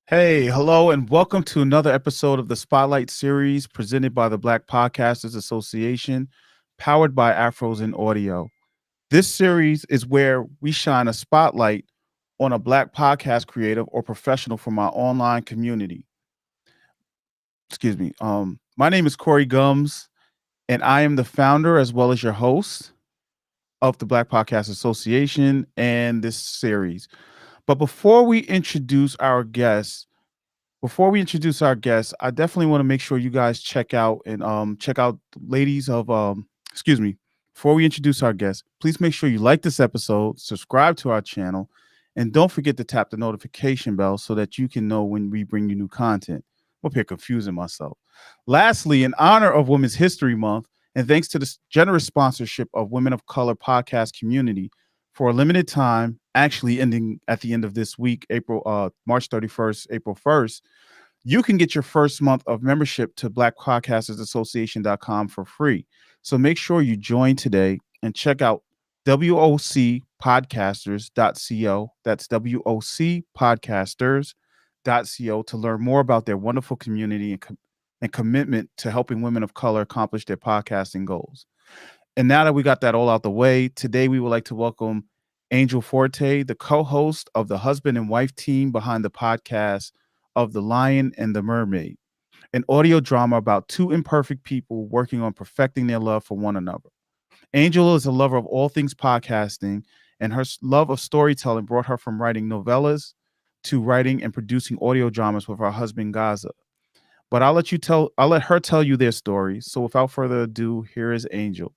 Hey, hello, and welcome to another episode of the Spotlight series presented by the Black Podcasters Association, powered by Afros in Audio. This series is where we shine a spotlight on a Black podcast creative or professional from our online community. Excuse me. My name is Corey Gums, and I am the founder as well as your host of the Black Podcast Association and this series. But before we introduce our guests, I definitely want to make sure you guys check out ladies of excuse me. Before we introduce our guests, please make sure you like this episode, subscribe to our channel, and don't forget to tap the notification bell so that you can know when we bring you new content. I'm up here confusing myself. Lastly, in honor of Women's History Month, and thanks to the generous sponsorship of Women of Color podcast community, for a limited time, actually ending at the end of this week, March 31st, April 1st, you can get your first month of membership to blackpodcastersassociation.com for free. So make sure you join today and check out wocpodcasters.co. That's wocpodcasters.co to learn more about their wonderful community and commitment to helping women of color accomplish their podcasting goals. And now that we got that all out the way, today we would like to welcome Angel Forte, the co-host of the husband and wife team behind the podcast of The Lion and the Mermaid, an audio drama about two imperfect people working on perfecting their love for one another. Angel is a lover of all things podcasting, and her love of storytelling brought her from writing novellas to writing and producing audio dramas with her husband Gaza. But I'll let her tell you their story. So without further ado, here is Angel.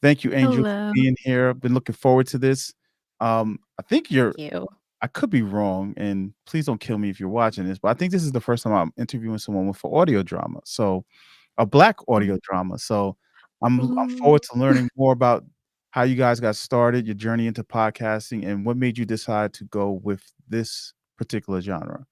Thank you, Angel, for Hello. being here. I've been looking forward to this. I think Thank you. I could be wrong, and please don't kill me if you're watching this, but I think this is the first time I'm interviewing someone with audio drama. So a black Oh, audio drama. So I'm ooh. forward to learning more about how you guys got started, your journey into podcasting, and what made you decide to go with this particular genre.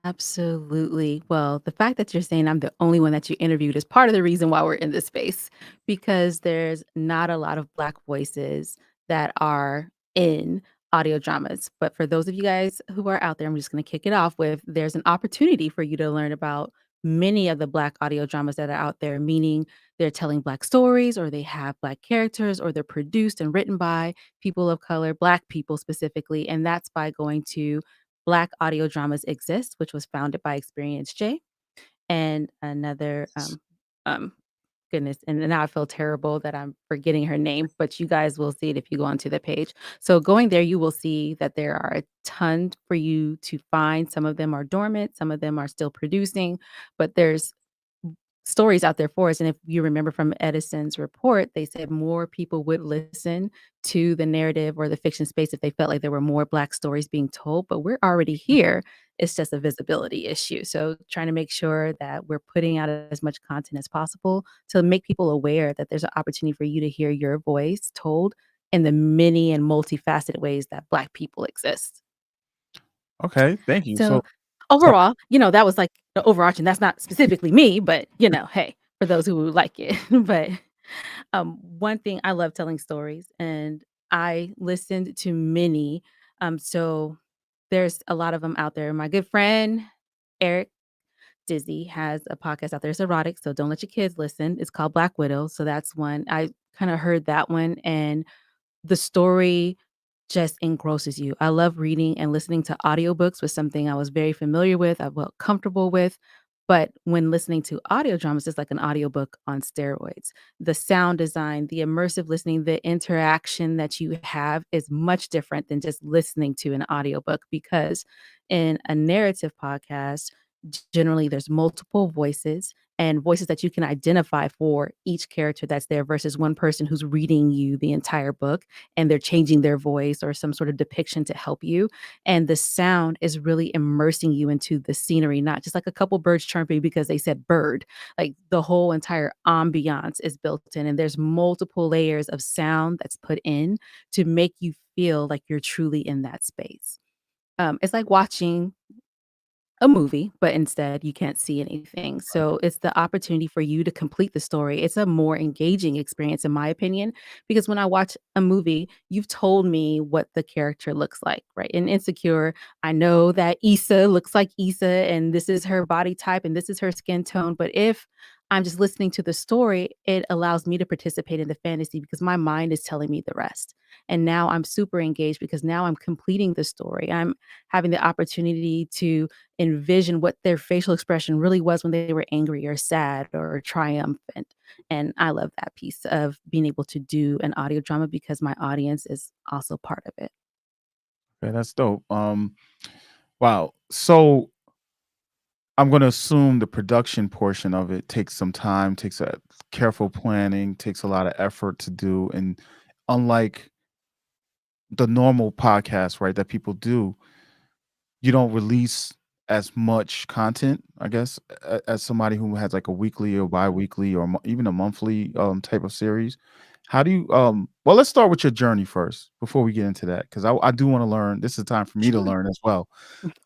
Absolutely. Well, the fact that you're saying I'm the only one that you interviewed is part of the reason why we're in this space because there's not a lot of Black voices that are in audio dramas. But for those of you guys who are out there, I'm just going to kick it off with there's an opportunity for you to learn about many of the Black audio dramas that are out there, meaning they're telling Black stories or they have Black characters or they're produced and written by people of color, Black people specifically. And that's by going to Black Audio Dramas Exist, which was founded by Experience J and another um goodness, and now I feel terrible that I'm forgetting her name, but you guys will see it if you go onto the page. So going there, you will see that there are a ton for you to find. Some of them are dormant, some of them are still producing, but there's stories out there for us. And if you remember from Edison's report, they said more people would listen to the narrative or the fiction space if they felt like there were more Black stories being told. But we're already here. It's just a visibility issue. So trying to make sure that we're putting out as much content as possible to make people aware that there's an opportunity for you to hear your voice told in the many and multifaceted ways that Black people exist. Okay, thank you. So, So overall, that was, like, the overarching that's not specifically me, but, hey, for those who like it. But, one thing, I love telling stories, and I listened to many, so there's a lot of them out there. My good friend, Eric Dizzy, has a podcast out there. It's erotic, so don't let your kids listen. It's called Black Widow, so that's one. I kinda heard that one, and the story just engrosses you. I love reading and listening to audiobooks was something I was very familiar with, I felt comfortable with, but when listening to audio dramas, it's like an audiobook on steroids. The sound design, the immersive listening, the interaction that you have is much different than just listening to an audiobook because in a narrative podcast, generally there's multiple voices and voices that you can identify for each character that's there versus one person who's reading you the entire book and they're changing their voice or some sort of depiction to help you. And the sound is really immersing you into the scenery, not just like a couple birds chirping because they said bird. Like the whole entire ambiance is built in, and there's multiple layers of sound that's put in to make you feel like you're truly in that space. It's like watching a movie, but instead you can't see anything. So it's the opportunity for you to complete the story. It's a more engaging experience, in my opinion, because when I watch a movie, you've told me what the character looks like, right? In Insecure, I know that Issa looks like Issa and this is her body type and this is her skin tone. But if I'm just listening to the story, it allows me to participate in the fantasy because my mind is telling me the rest. And now I'm super engaged because now I'm completing the story. I'm having the opportunity to envision what their facial expression really was when they were angry or sad or triumphant. And I love that piece of being able to do an audio drama because my audience is also part of it. Okay, that's dope. Wow. So I'm going to assume the production portion of it takes some time, takes a careful planning, takes a lot of effort to do. And unlike the normal podcast, right, that people do, you don't release as much content, I guess, as somebody who has like a weekly or bi-weekly or even a monthly type of series. How do you well, let's start with your journey first before we get into that, because I do want to learn. This is time for me to Sure. learn as well.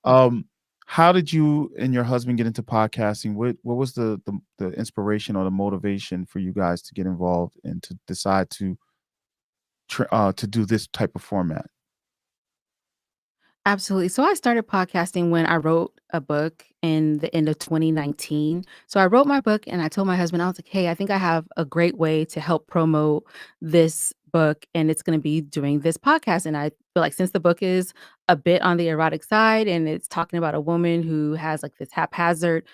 Um, how did you and your husband get into podcasting? What was the inspiration or the motivation for you guys to get involved and to decide to do this type of format? Absolutely. So I started podcasting when I wrote a book in the end of 2019. So I wrote my book and I told my husband, I was like, hey, I think I have a great way to help promote this book. And it's going to be doing this podcast. And I feel like since the book is a bit on the erotic side and it's talking about a woman who has like this haphazard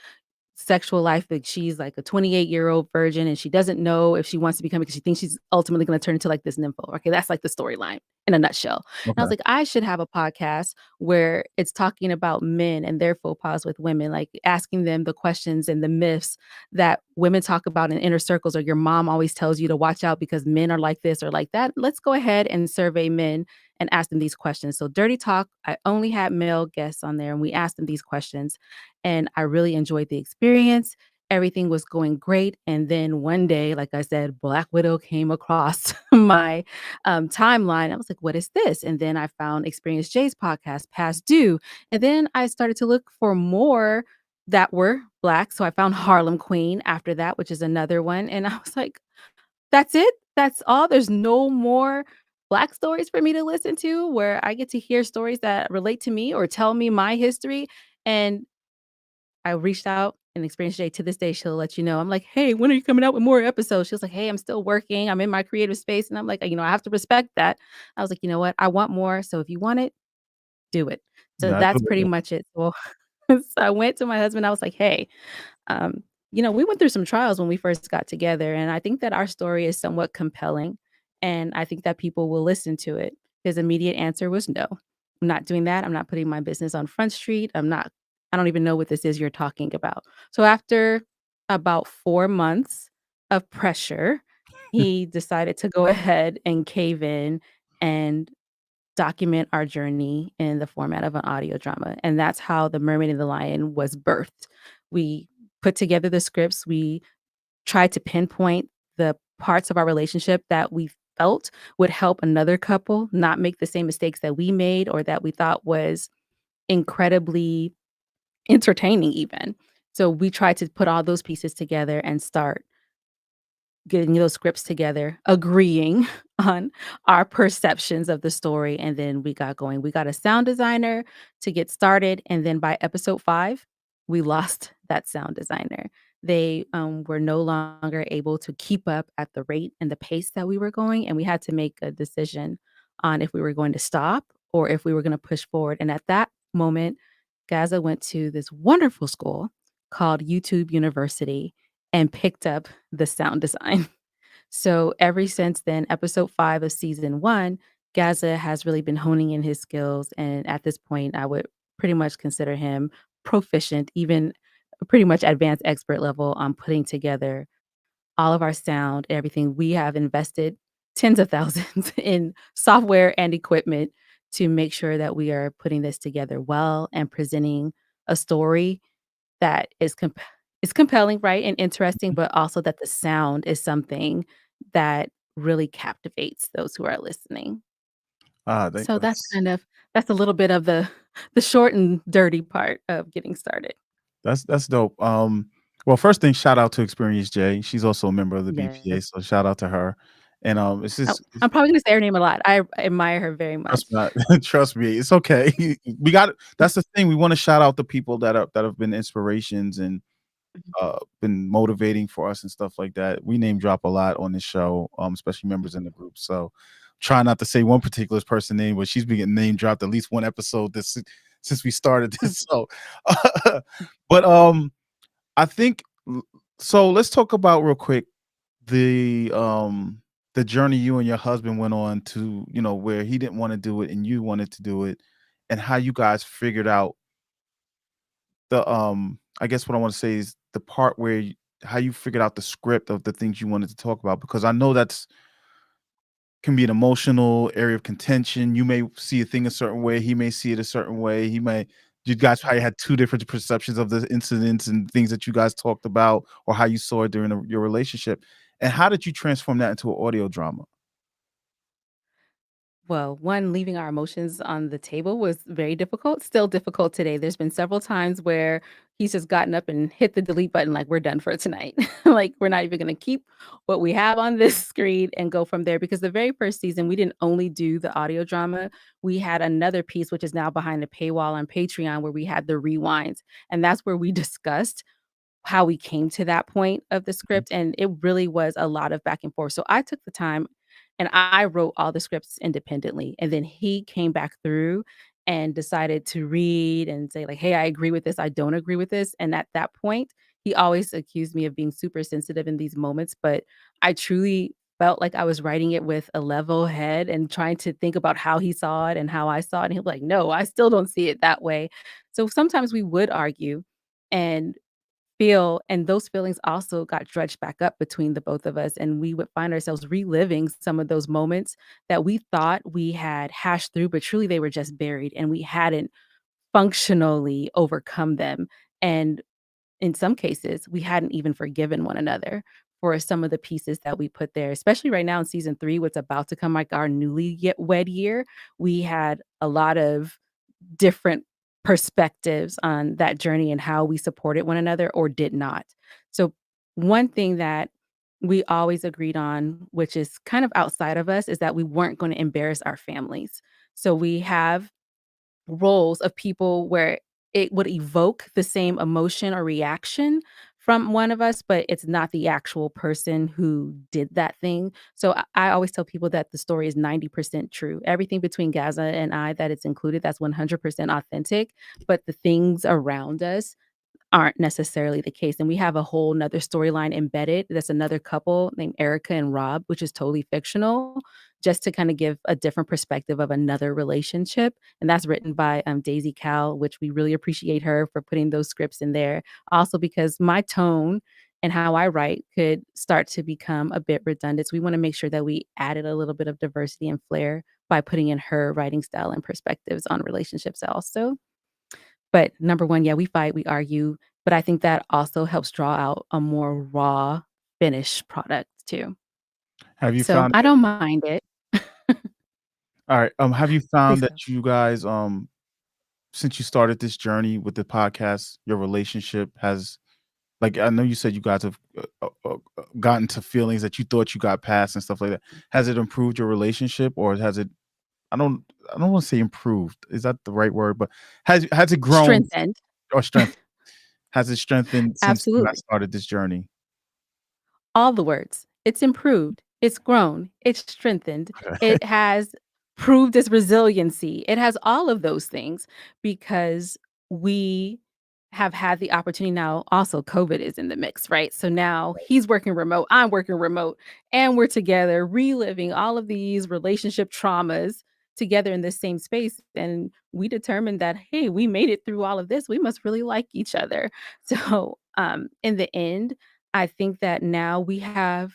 sexual life, like, she's like a 28-year-old virgin, and she doesn't know if she wants to become because she thinks she's ultimately gonna turn into, like, this nympho. Okay, that's, like, the storyline in a nutshell. And I was Okay. like, "I should have a podcast where it's talking about men and their faux pas with women, like, asking them the questions and the myths that women talk about in inner circles, or your mom always tells you to watch out because men are like this or like that. Let's go ahead and survey men and ask them these questions." So Dirty Talk, I only had male guests on there, and we asked them these questions, and I really enjoyed the experience. Everything was going great, and then one day, like I said, Black Widow came across my, timeline. I was like, "What is this?" And then I found Experience J's podcast, Past Due, and then I started to look for more that were Black, so I found Harlem Queen after that, which is another one, and I was like, "That's it? That's all? There's no more Black stories for me to listen to where I get to hear stories that relate to me or tell me my history?" And I reached out and Experience J to this day, she'll let you know. I'm like, "Hey, when are you coming out with more episodes?" She was like, "Hey, I'm still working. I'm in my creative space." And I'm like, I have to respect that. I was like, "You know what? I want more. So if you want it, do it." So Yeah, I that's do pretty it. much it. So, so I went to my husband. I was like, "Hey, we went through some trials when we first got together, and I think that our story is somewhat compelling, and I think that people will listen to it." His immediate answer was no. I'm not doing that. I'm not putting my business on Front Street. I don't even know what this is you're talking about. So after about 4 months of pressure, he decided to go ahead and cave in and document our journey in the format of an audio drama, and that's how The Mermaid and the Lion was birthed. We put together the scripts, we tried to pinpoint the parts of our relationship that we felt would help another couple not make the same mistakes that we made or that we thought was incredibly entertaining even. So we tried to put all those pieces together and start getting those scripts together, agreeing on our perceptions of the story, and then we got going. We got a sound designer to get started, and then by episode 5, we lost that sound designer. They, were no longer able to keep up at the rate and the pace that we were going, and we had to make a decision on if we were going to stop or if we were gonna push forward, and at that moment, Gaza went to this wonderful school called YouTube University and picked up the sound design. So ever since then, episode 5 of season 1, Gaza has really been honing in his skills, and at this point, I would pretty much consider him proficient, even pretty much advanced expert level on putting together all of our sound, everything. We have invested tens of thousands in software and equipment to make sure that we are putting this together well and presenting a story that is compelling, right, and interesting, but also that the sound is something that really captivates those who are listening. Ah, So that's that's a little bit of the short and dirty part of getting started. That's dope. Well, first thing, shout out to Experience J. She's also a member of the BPA, Yes. so shout out to her. And it's Oh, just it's, I'm probably gonna say her name a lot. I admire her very trust me, much. trust me, it's okay. We got that's the thing. We want to shout out the people that have been inspirations and Mhm. been motivating for us and stuff like that. We name drop a lot on this show, especially members in the group. So try not to say one particular person name, but she's been getting name dropped at least one episode this since we started this. So, but I think so. Let's talk about real quick the journey you and your husband went on to where he didn't want to do it and you wanted to do it, and how you guys figured out the I guess what I want to say is the part where how you figured out the script of the things you wanted to talk about, because I know that's can be an emotional area of contention. You may see a thing a certain way, he may see it a certain way. You guys probably had two different perceptions of the incidents and things that you guys talked about, or how you saw it during your relationship. And how did you transform that into an audio drama? Well, one, leaving our emotions on the table was very difficult, still difficult today. There's been several times where he's just gotten up and hit the delete button like, "We're done for tonight." Like, we're not even gonna keep what we have on this screen and go from there, because the very first season, we didn't only do the audio drama, we had another piece, which is now behind the paywall on Patreon, where we had the rewinds, and that's where we discussed how we came to that point of the Mhm. script, and it really was a lot of back and forth. So I took the time and I wrote all the scripts independently, and then he came back through and decided to read and say like, "Hey, I agree with this, I don't agree with this." And at that point, he always accused me of being super sensitive in these moments, but I truly felt like I was writing it with a level head and trying to think about how he saw it and how I saw it, and he'll be like, "No, I still don't see it that way." So sometimes we would argue, and and those feelings also got dredged back up between the both of us, and we would find ourselves reliving some of those moments that we thought we had hashed through, but truly they were just buried, and we hadn't functionally overcome them, and in some cases, we hadn't even forgiven one another for some of the pieces that we put there, especially right now in season 3, what's about to come, like, our newly yet wed year. We had a lot of different perspectives on that journey and how we supported one another or did not. So, one thing that we always agreed on, which is kind of outside of us, is that we weren't gonna embarrass our families. So, we have roles of people where it would evoke the same emotion or reaction from one of us, but it's not the actual person who did that thing. So I always tell people that the story is 90% true. Everything between Gaza and I that it's included, that's 100% authentic, but the things around us aren't necessarily the case, and we have a whole 'nother storyline embedded, that's another couple named Erica and Rob, which is totally fictional, just to kinda give a different perspective of another relationship, and that's written by, Daisy Cal, which we really appreciate her for putting those scripts in there. Also because my tone and how I write could start to become a bit redundant, so we wanna make sure that we added a little bit of diversity and flair by putting in her writing style and perspectives on relationships also. But number 1, yeah, we fight, we argue, but I think that also helps draw out a more raw, finished product too. Have you So, found I that? don't mind it. All right. Have you found Please that go. you guys since you started this journey with the podcast, your relationship has, like, I know you said you guys have gotten to feelings that you thought you got past and stuff like that. Has it improved your relationship, or has it? I don't. I don't want to say improved. Is that the right word? But has it grown Strengthened. or strengthened? Has it strengthened since you guys Absolutely. started this journey? All the words. It's improved, it's grown, it's strengthened, Okay. it has proved its resiliency. It has all of those things because we have had the opportunity now. Also, COVID is in the mix, right? So now he's working remote, I'm working remote, and we're together reliving all of these relationship traumas together in the same space. And we determined that, hey, we made it through all of this. We must really like each other. So, in the end, I think that now we have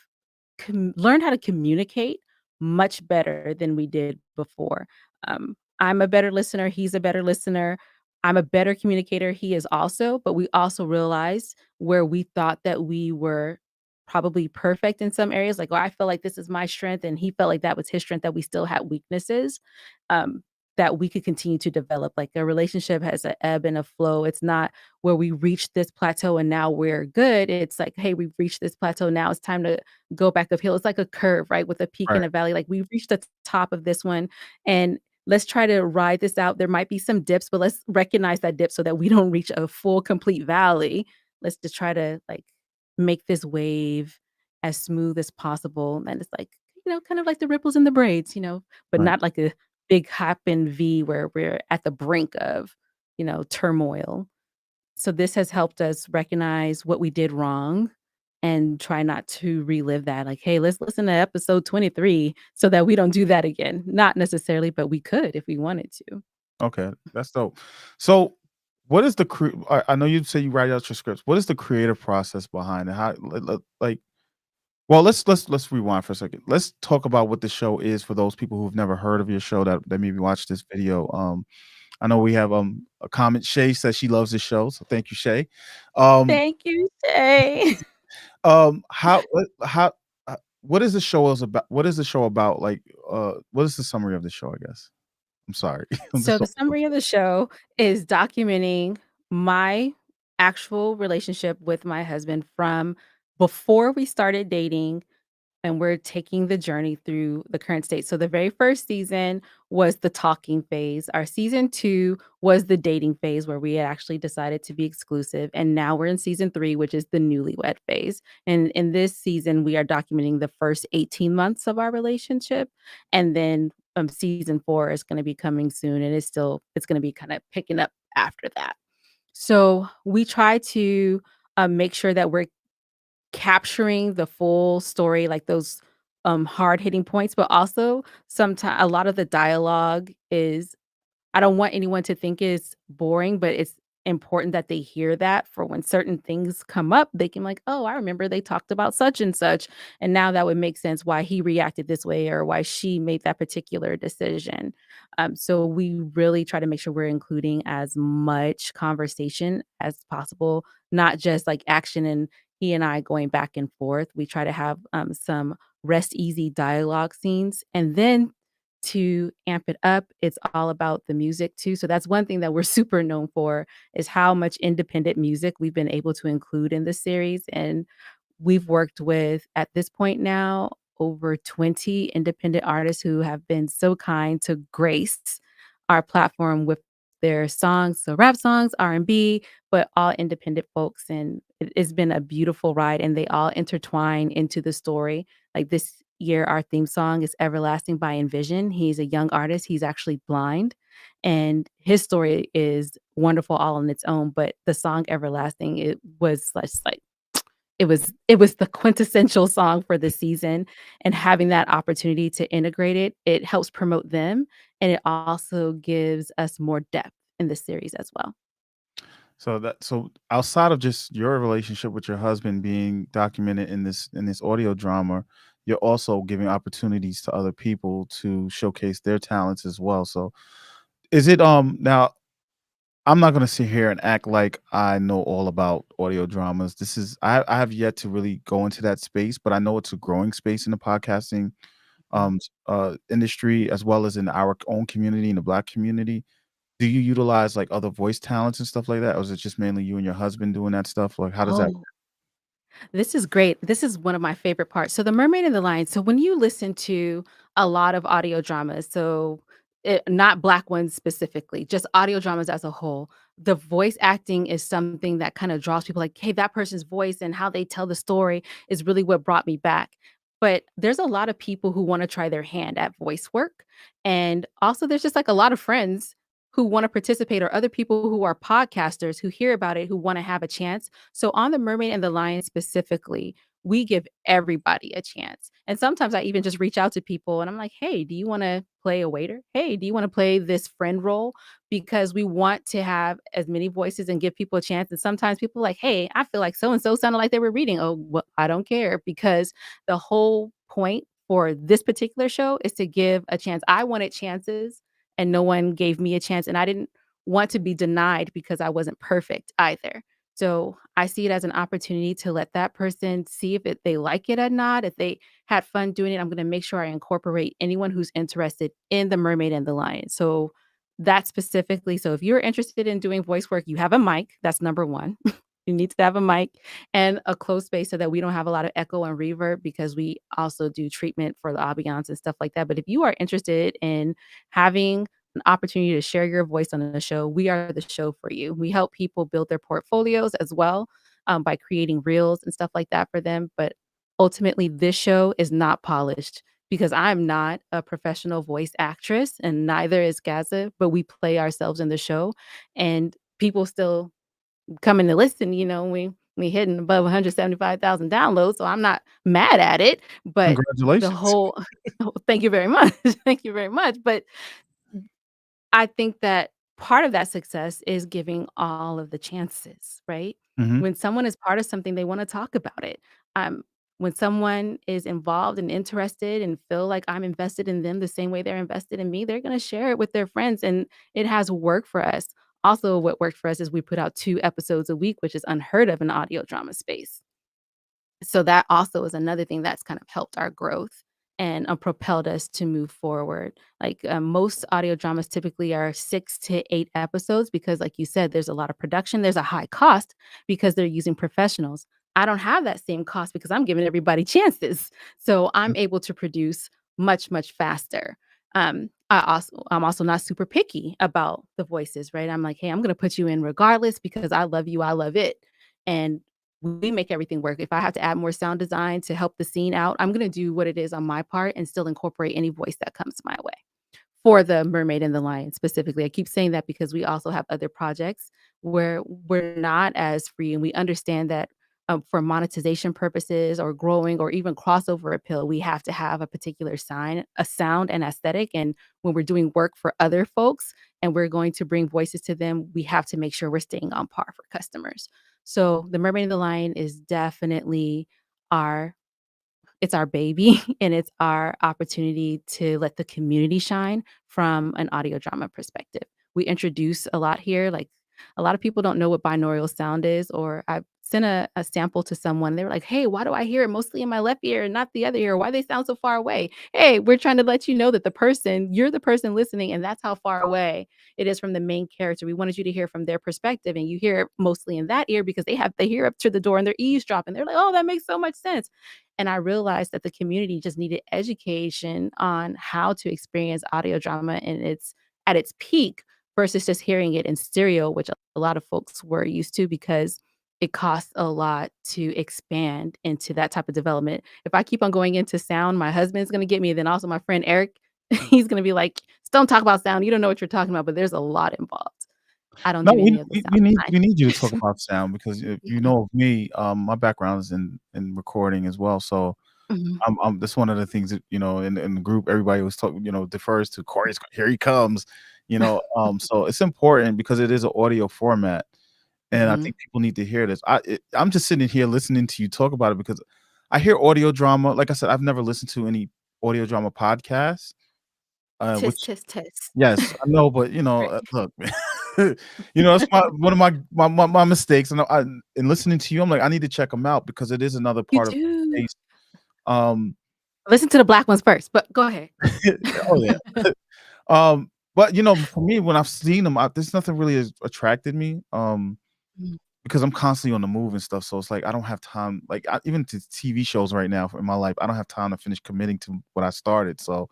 learned how to communicate much better than we did before. I'm a better listener. He's a better listener. I'm a better communicator. He is also, but we also realized where we thought that we were probably perfect in some areas. Like, well, I feel like this is my strength, and he felt like that was his strength, that we still had weaknesses. Um, that we could continue to develop. Like a relationship has an ebb and a flow. It's not where we reach this plateau and now we're good. It's like, hey, we've reached this plateau. Now it's time to go back uphill. It's like a curve, right? With a peak Right. and a valley. Like we've reached the top of this one and let's try to ride this out. There might be some dips, but let's recognize that dip so that we don't reach a full complete valley. Let's just try to like make this wave as smooth as possible. And it's like, kind of like the ripples in the braids, but Right. not like a big happen V where we're at the brink of, turmoil. So this has helped us recognize what we did wrong and try not to relive that. Like, hey, let's listen to episode 23 so that we don't do that again. Not necessarily, but we could if we wanted to. Okay, that's dope. So, what is the I know you say you write out your scripts. What is the creative process behind it? How like well, let's rewind for a second. Let's talk about what the show is for those people who've never heard of your show that maybe watch this video. I know we have a comment. Shay says she loves this show, so thank you, Shay. Um, Thank you, Shay. how what is the show is about? What is the show about? Like, what is the summary of the show? I guess. I'm sorry. I'm So just the summary of the show is documenting my actual relationship with my husband from before we started dating and we're taking the journey through the current state. So the very first season was the talking phase. Our season 2 was the dating phase where we had actually decided to be exclusive. And now we're in season 3, which is the newlywed phase. And in this season, we are documenting the first 18 months of our relationship. And then season 4 is going to be coming soon. And it's going to be kind of picking up after that. So we try to make sure that we're capturing the full story, like those, hard hitting points, but also sometimes a lot of the dialogue is I don't want anyone to think it's boring, but it's important that they hear that for when certain things come up, they can like, "Oh, I remember they talked about such and such, and now that would make sense why he reacted this way or why she made that particular decision." So we really try to make sure we're including as much conversation as possible, not just like action and he and I going back and forth. We try to have some rest easy dialogue scenes, and then to amp it up, it's all about the music too. So that's one thing that we're super known for is how much independent music we've been able to include in the series. And we've worked with, at this point now, over 20 independent artists who have been so kind to grace our platform with their songs, so rap songs, R&B, but all independent folks. And it's been a beautiful ride and they all intertwine into the story. Like this year, our theme song is Everlasting by Envision. He's a young artist. He's actually blind. And his story is wonderful all on its own. But the song Everlasting, it was just like it was the quintessential song for the season, and having that opportunity to integrate it, it helps promote them, and it also gives us more depth in the series as well. so outside of just your relationship with your husband being documented in this audio drama, you're also giving opportunities to other people to showcase their talents as well. So is it now I'm not gonna sit here and act like I know all about audio dramas. I have yet to really go into that space, but I know it's a growing space in the podcasting Mhm. industry as well as in our own community in the Black community. Do you utilize like other voice talents and stuff like that, or is it just mainly you and your husband doing that stuff? Like, how does that? Oh, this is great. This is one of my favorite parts. So, The Mermaid and the Lion. So, when you listen to a lot of audio dramas, not Black ones specifically, just audio dramas as a whole, the voice acting is something that kind of draws people like, hey, that person's voice and how they tell the story is really what brought me back. But there's a lot of people who want to try their hand at voice work. And also, there's just like a lot of friends who want to participate or other people who are podcasters who hear about it who want to have a chance. So on The Mermaid and the Lion specifically, we give everybody a chance. And sometimes I even just reach out to people and I'm like, "Hey, do you wanna play a waiter? Hey, do you wanna play this friend role?" Because we want to have as many voices and give people a chance. And sometimes people are like, "Hey, I feel like so and so sounded like they were reading." Oh, well, I don't care because the whole point for this particular show is to give a chance. I wanted chances and no one gave me a chance, and I didn't want to be denied because I wasn't perfect either. So I see it as an opportunity to let that person see if they like it or not. If they had fun doing it, I'm going to make sure I incorporate anyone who's interested in The Mermaid and the Lion. So that specifically. So if you're interested in doing voice work, you have a mic. That's number one. You need to have a mic and a closed space so that we don't have a lot of echo and reverb because we also do treatment for the ambiance and stuff like that. But if you are interested in having an opportunity to share your voice on the show, we are the show for you. We help people build their portfolios as well, by creating reels and stuff like that for them. But ultimately, this show is not polished because I'm not a professional voice actress and neither is Gaza, but we play ourselves in the show and people still coming to listen. We hitting above 175,000 downloads, so I'm not mad at it, but the Congratulations. whole thank you very much. Thank you very much, but I think that part of that success is giving all of the chances, right? Mhm. When someone is part of something, they wanna talk about it. Um, when someone is involved and interested and feel like I'm invested in them the same way they're invested in me, they're gonna share it with their friends, and it has worked for us. Also, what worked for us is we put out 2 episodes a week, which is unheard of in the audio drama space. So that also is another thing that's kind of helped our growth and, propelled us to move forward. Like, most audio dramas typically are 6 to 8 episodes because, like you said, there's a lot of production, there's a high cost because they're using professionals. I don't have that same cost because I'm giving everybody chances. So I'm able to produce much, much faster. I'm also not super picky about the voices, right? I'm like, "Hey, I'm gonna put you in regardless because I love you, I love it." And we make everything work. If I have to add more sound design to help the scene out, I'm gonna do what it is on my part and still incorporate any voice that comes my way. For the Mermaid and the Lion specifically. I keep saying that because we also have other projects where we're not as free, and we understand that, for monetization purposes or growing or even crossover appeal, we have to have a particular a sound and aesthetic, and when we're doing work for other folks and we're going to bring voices to them, we have to make sure we're staying on par for customers. So, The Mermaid and the Lion is definitely our it's our baby and it's our opportunity to let the community shine from an audio drama perspective. We introduce a lot here, like a lot of people don't know what binaural sound is, or I sent a sample to someone. They were like, "Hey, why do I hear it mostly in my left ear and not the other ear? Why they sound so far away?" Hey, we're trying to let you know that you're the person listening, and that's how far away it is from the main character. We wanted you to hear from their perspective, and you hear it mostly in that ear because they hear up to the door and they're eavesdropping. They're like, "Oh, that makes so much sense." And I realized that the community just needed education on how to experience audio drama and its at its peak versus just hearing it in stereo, which a lot of folks were used to because it costs a lot to expand into that type of development. If I keep on going into sound, my husband's gonna get me, then also my friend Eric, he's gonna be like, "Just don't talk about sound. You don't know what you're talking about," but there's a lot involved. I don't No, do any of the sound we design. need you to talk about sound because if you Yeah. know of me, my background is in recording as well, so Mhm. that's one of the things that, in the group, everybody was talking, defers to Corey's, "Here he comes," so it's important because it is an audio format, and I Mhm. think people need to hear this. I'm just sitting here listening to you talk about it because I hear audio drama. Like I said, I've never listened to any audio drama podcasts, Tisk, which tisk, tisk. yes, I know, but, Right. look, man, that's one of my mistakes, and in listening to you, I'm like, I need to check them out because it is another You part of do. the space. Um, Listen to the black ones first, but go ahead. oh, yeah. But, for me, when I've seen them, there's nothing really has attracted me, Mm. because I'm constantly on the move and stuff, so it's like I don't have time, like, even to TV shows right now in my life, I don't have time to finish committing to what I started, so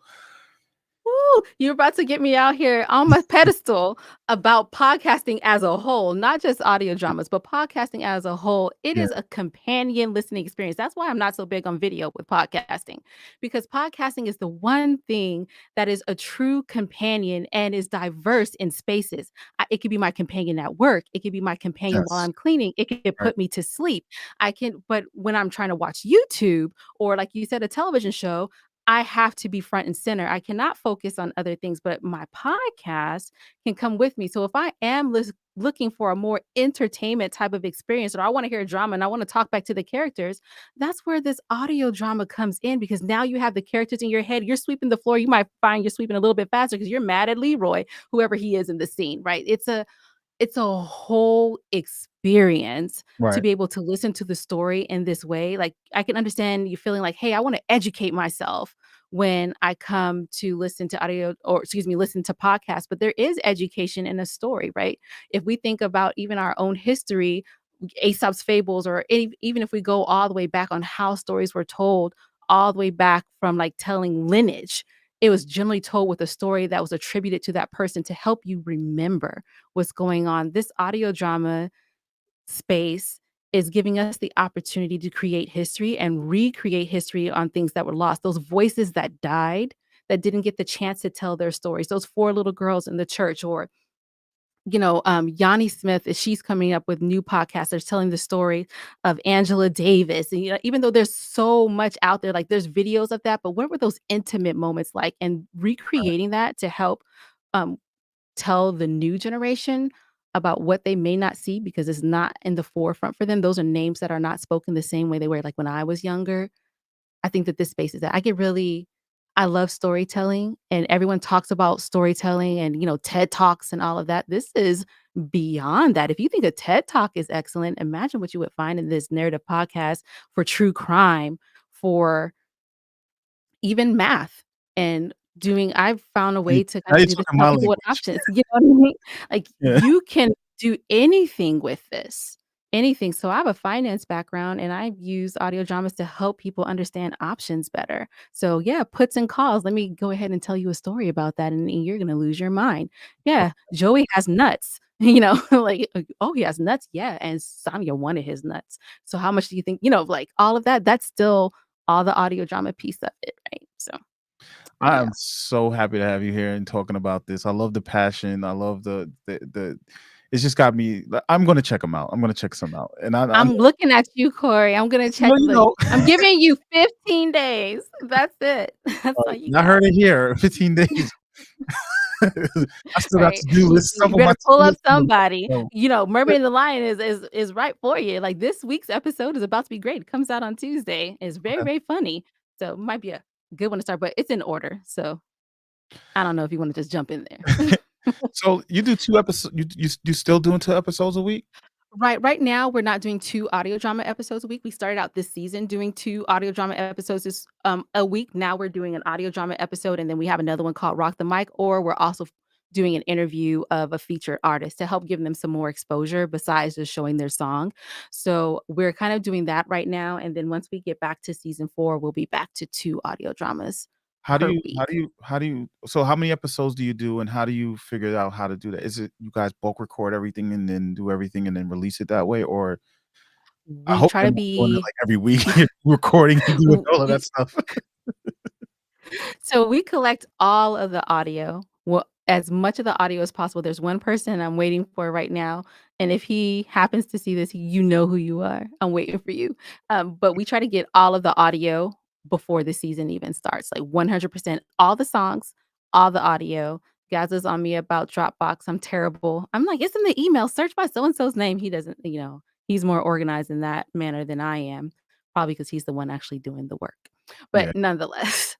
Woo! You're about to get me out here on my pedestal about podcasting as a whole, not just audio dramas, but podcasting as a whole. It yeah, is a companion listening experience. That's why I'm not so big on video with podcasting, because podcasting is the one thing that is a true companion and is diverse in spaces. It could be my companion at work. It could be my companion while yes, I'm cleaning. It could right, put me to sleep. But when I'm trying to watch YouTube or, like you said, a television show, I have to be front and center. I cannot focus on other things, but my podcast can come with me. So if I am looking for a more entertainment type of experience, or I want to hear drama and I want to talk back to the characters, that's where this audio drama comes in because now you have the characters in your head. You're sweeping the floor. You might find you're sweeping a little bit faster because you're mad at Leroy, whoever he is in the scene, right? It's a whole experience to right, be able to listen to the story in this way. Like, I can understand you feeling like, "Hey, I wanna educate myself," when I come to listen to audio, or excuse me, listen to podcasts, but there is education in a story, right? If we think about even our own history, Aesop's fables, or even if we go all the way back on how stories were told, all the way back from like telling lineage, it was generally told with a story that was attributed to that person to help you remember what's going on. This audio drama space is giving us the opportunity to create history and recreate history on things that were lost. Those voices that died, that didn't get the chance to tell their stories. Those four little girls in the church, or Yanni Smith, she's coming up with new podcasts. They're telling the story of Angela Davis. And, even though there's so much out there, like there's videos of that, but what were those intimate moments like? And recreating that to help um, tell the new generation about what they may not see because it's not in the forefront for them. Those are names that are not spoken the same way they were like when I was younger. I think that this space is that I love storytelling, and everyone talks about storytelling and, TED Talks and all of that. This is beyond that. If you think a TED Talk is excellent, imagine what you would find in this narrative podcast for true crime, for even math, and I've found a Hey, way to now kind you're of do this, talking tell my people what language. options, you know what I mean? Like, Yeah. you can do anything with this, anything. So I have a finance background, and I use audio dramas to help people understand options better. So, yeah, puts and calls. Let me go ahead and tell you a story about that, and you're gonna lose your mind. Yeah, Joey has nuts, like, "Oh, he has nuts?" "Yeah, and Sonya wanted his nuts. So how much do you think?" Like, all of that, that's still all the audio drama piece of it, right? So, I yeah. am so happy to have you here and talking about this. I love the passion. I love the it's just got me I'm gonna check them out. I'm gonna check some out. And I I'm looking at you, Corey. I'm gonna check, well, like, I'm giving you 15 days. That's it. That's all you I got, heard it here, 15 days. I still got right? to-do You list, stuff you on my better pull to-do up list on the somebody. phone. Mermaid and the Lion is right for you. Like, this week's episode is about to be great. It comes out on Tuesday. It's very, Okay. very funny. So, it might be a good one to start, but it's in order. So, I don't know if you wanna just jump in there. So you do 2 episodes you still doing 2 episodes a week? Right now, we're not doing 2 audio drama episodes a week. We started out this season doing 2 audio drama episodes a week. Now we're doing an audio drama episode, and then we have another one called Rock the Mic, or we're also doing an interview of a featured artist to help give them some more exposure besides just showing their song. So, we're kind of doing that right now, and then once we get back to season 4, we'll be back to 2 audio dramas How do per you how do week. you how do you so how many episodes do you do, and how do you figure out how to do that? Is it you guys bulk record everything and then do everything and then release it that way? Or I We hope try you're to not doing it, be like, every week, you're recording and doing all of that stuff. So we collect all of the audio, well, as much of the audio as possible. There's one person I'm waiting for right now, and if he happens to see this, you know who you are. I'm waiting for you. But we try to get all of the audio before the season even starts, like 100%, all the songs, all the audio. Gazza's on me about Dropbox. I'm terrible. I'm like, "It's in the email. Search by so and so's name." He doesn't, he's more organized in that manner than I am, probably because he's the one actually doing the work. But Yeah. nonetheless,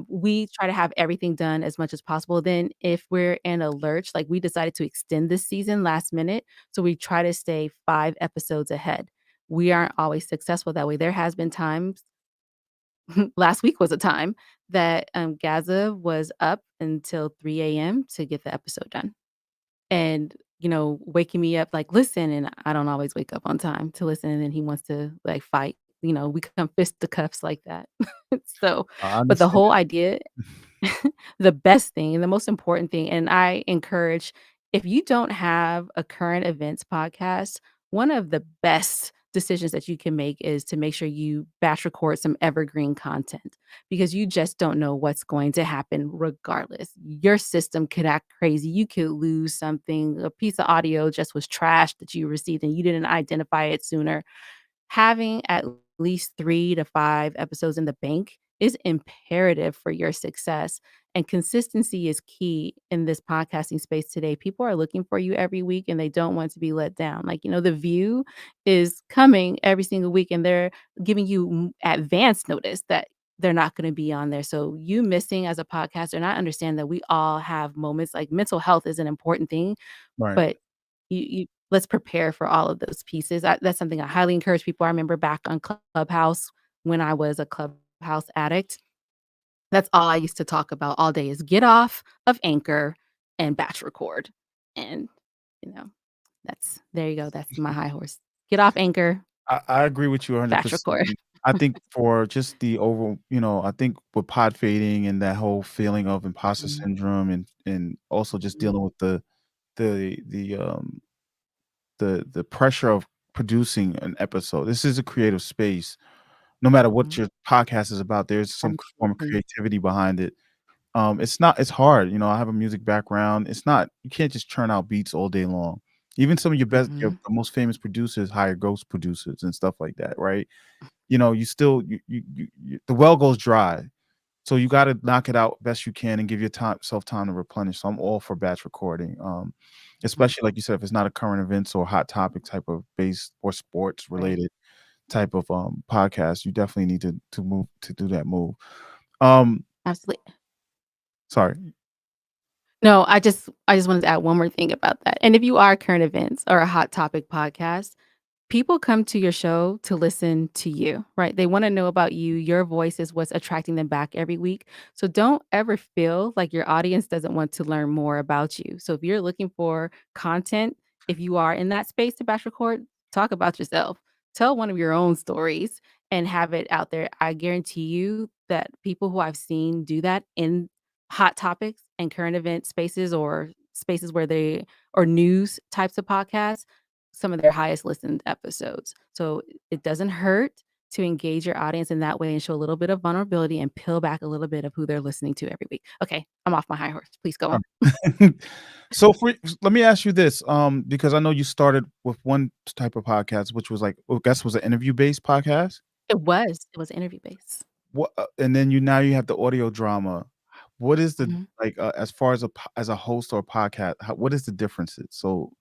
we try to have everything done as much as possible. Then if we're in a lurch, like we decided to extend this season last minute, so we try to stay 5 episodes ahead. We aren't always successful that way. There has been times, last week was a time that, Gazza was up until 3 AM to get the episode done. And, waking me up like, "Listen," and I don't always wake up on time to listen, and then he wants to, like, fight. We come fisticuffs like that. So, I but the understand. whole idea, the best thing and the most important thing, and I encourage, if you don't have a current events podcast, one of the best decisions that you can make is to make sure you batch record some evergreen content, because you just don't know what's going to happen regardless. Your system could act crazy. You could lose something. A piece of audio just was trashed that you received and you didn't identify it sooner. Having at least 3 to 5 episodes in the bank is imperative for your success, and consistency is key in this podcasting space today. People are looking for you every week, and they don't want to be let down. Like, The View is coming every single week, and they're giving you advance notice that they're not gonna be on there. So, you missing as a podcaster, and I understand that we all have moments, like, mental health is an important thing, Right. but you let's prepare for all of those pieces. That's something I highly encourage people. I remember back on Clubhouse when I was a Clubhouse addict. That's all I used to talk about all day is get off of Anchor and batch record. And, you know, that's there you go. That's my high horse. Get off Anchor, I agree with you batch 100%. record. I think for just the over, I think with pod fading and that whole feeling of imposter Mhm, syndrome and also just mhm, dealing with the pressure of producing an episode. This is a creative space. No matter what mhm. your podcast is about, there's some form of Absolutely. creativity behind it. It's hard. I have a music background. It's not you can't just churn out beats all day long. Even some of your Mhm. most famous producers hire ghost producers and stuff like that, right? You still the well goes dry. So you got to knock it out best you can and give your self time to replenish. So I'm all for batch recording. Mhm. Especially like you said, if it's not a current events or hot topic type of base or sports Right. related type of podcast, you definitely need to move to do that move. Um, Absolutely. sorry. No, I just wanted to add one more thing about that. And if you are current events or a hot topic podcast, people come to your show to listen to you, right? They wanna know about you. Your voice is what's attracting them back every week. So don't ever feel like your audience doesn't want to learn more about you. So if you're looking for content, if you are in that space to batch record, talk about yourself. Tell one of your own stories and have it out there. I guarantee you that people who I've seen do that in hot topics and current event spaces or spaces where they or news types of podcasts, some of their highest listened episodes. So it doesn't hurt to engage your audience in that way and show a little bit of vulnerability and peel back a little bit of who they're listening to every week. Okay, I'm off my high horse. Please go on. So let me ask you this, because I know you started with one type of podcast, which was like, I guess was an interview based podcast. It was interview based. What, and then now you have the audio drama. What is the Mhm. like as far as as a host or a podcast? What is the differences? So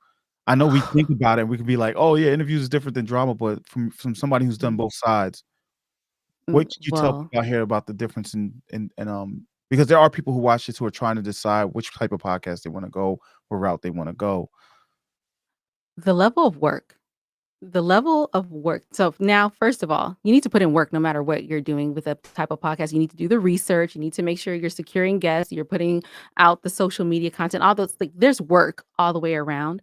I know we think about it, and we could be like, oh yeah, interviews is different than drama, but from somebody who's done Mhm. both sides, what Mm, could you tell well, people out here about the difference in because there are people who watch this who are trying to decide which type of podcast they want to go, what route they want to go. the level of work The level of work. So now, first of all, you need to put in work no matter what you're doing with a type of podcast. You need to do the research. You need to make sure you're securing guests. You're putting out the social media content. All those like there's work all the way around.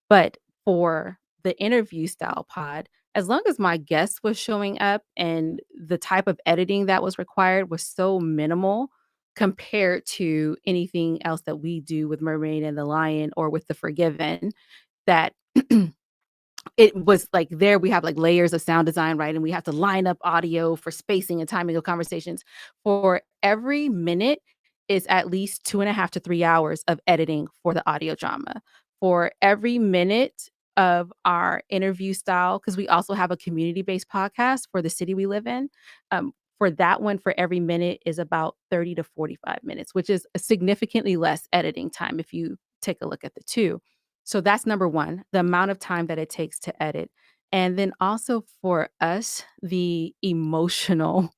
But for the interview style pod, as long as my guest was showing up and the type of editing that was required was so minimal compared to anything else that we do with Mermaid and the Lion or with the Forgiven, that it was like there we have like layers of sound design, right? And we have to line up audio for spacing and timing of conversations. For every minute is at least 2.5 to 3 hours of editing for the audio drama. For every minute of our interview style, because we also have a community-based podcast for the city we live in. For that one, for every minute is about 30 to 45 minutes, which is significantly less editing time if you take a look at the two. So that's number 1, the amount of time that it takes to edit. And then also for us, the emotional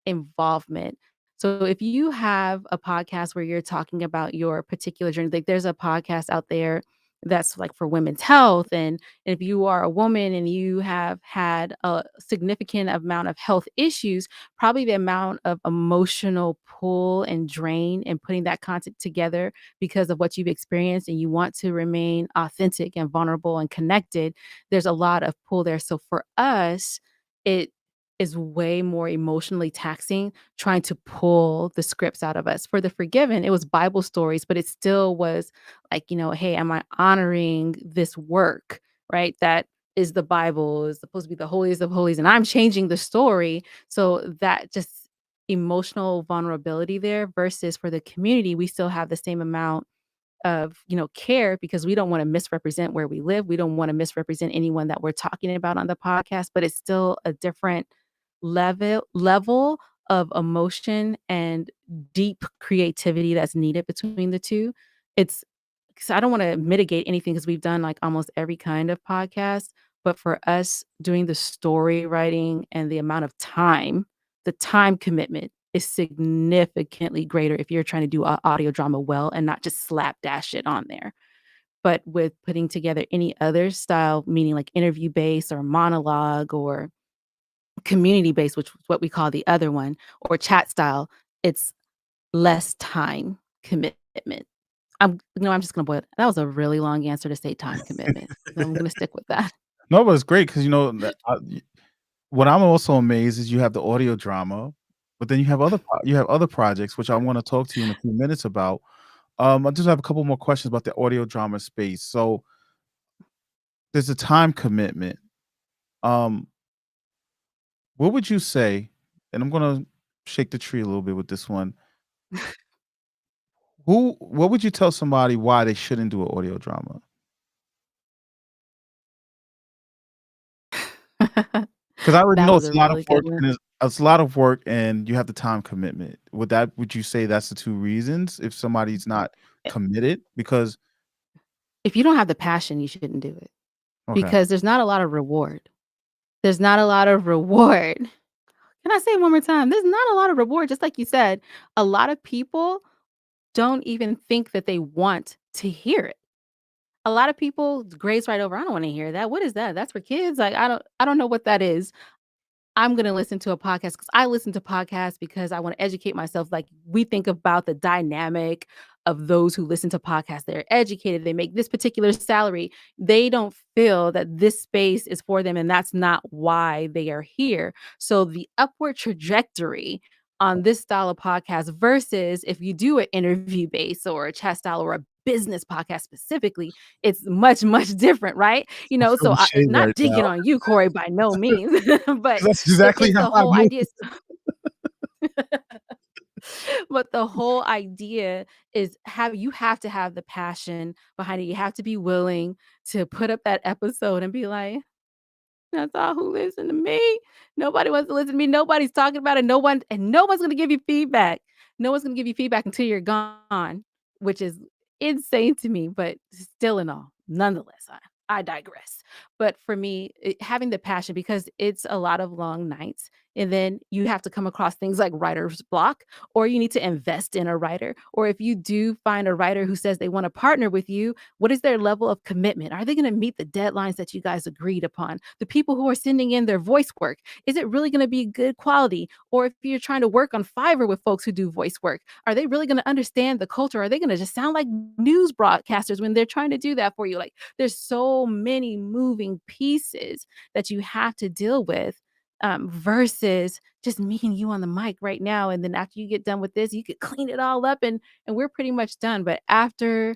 involvement. So if you have a podcast where you're talking about your particular journey, like there's a podcast out there that's like for women's health. And if you are a woman and you have had a significant amount of health issues, probably the amount of emotional pull and drain and putting that content together because of what you've experienced and you want to remain authentic and vulnerable and connected, there's a lot of pull there. So for us, it is way more emotionally taxing trying to pull the scripts out of us. For The Forgiven, it was Bible stories, but it still was like, hey, am I honoring this work, right? That is the Bible, is supposed to be the holiest of holies, and I'm changing the story. So that just emotional vulnerability there versus for the community, we still have the same amount of, care because we don't wanna misrepresent where we live. We don't wanna misrepresent anyone that we're talking about on the podcast, but it's still a different level of emotion and deep creativity that's needed between the 2. It's 'cause I don't wanna mitigate anything because 'cause we've done, like, almost every kind of podcast, but for us doing the story writing and the amount of time, the time commitment is significantly greater if you're trying to do audio drama well and not just slapdash it on there. But with putting together any other style, meaning like interview based or monologue or community based, which is what we call the other one, or chat style, it's less time commitment. I'm just gonna boil it. That was a really long answer to say time commitment. So I'm gonna stick with that. No, but it's great because you know that what I'm also amazed is you have the audio drama, but then you have other projects which I want to talk to you in a few minutes about. I just have a couple more questions about the audio drama space. So there's a time commitment. Um, what would you say? And I'm gonna shake the tree a little bit with this one. What would you tell somebody why they shouldn't do an audio drama? Because I already That know was it's a a lot of really good work one. and it's a lot of work and you have the time commitment. Would you say that's the 2 reasons if somebody's not I committed? Because If you don't have the passion, you shouldn't do it okay. because there's not a lot of reward. There's not a lot of reward. Can I say it one more time? There's not a lot of reward, just like you said. A lot of people don't even think that they want to hear it. A lot of people graze right over, "I don't wanna hear that. What is that? That's for kids?" Like, I don't know what that is. I'm gonna listen to a podcast because I listen to podcasts because I wanna educate myself, like, we think about the dynamic of those who listen to podcasts. They're educated, they make this particular salary. They don't feel that this space is for them, and that's not why they are here. So, the upward trajectory on this style of podcast versus if you do an interview base or a chat style or a business podcast specifically, it's much, much different, right? I'm So feeling I shade not right now digging on you, Corey, by no means, but 'cause that's exactly it's how the I whole move. idea but the whole idea is you have to have the passion behind it. You have to be willing to put up that episode and be like, "That's all who listen to me. Nobody wants to listen to me. Nobody's talking about it. No one's gonna give you feedback. No one's gonna give you feedback until you're gone," which is insane to me, but still in all, nonetheless, I digress. But for me, having the passion because it's a lot of long nights, and then you have to come across things like writer's block, or you need to invest in a writer, or if you do find a writer who says they wanna partner with you, what is their level of commitment? Are they going to meet the deadlines that you guys agreed upon? The people who are sending in their voice work, is it really going to be good quality? Or if you're trying to work on Fiverr with folks who do voice work, are they really going to understand the culture? Are they going to just sound like news broadcasters when they're trying to do that for you? Like there's so many moving pieces that you have to deal with versus just me and you on the mic right now. And then after you get done with this, you could clean it all up and we're pretty much done. But after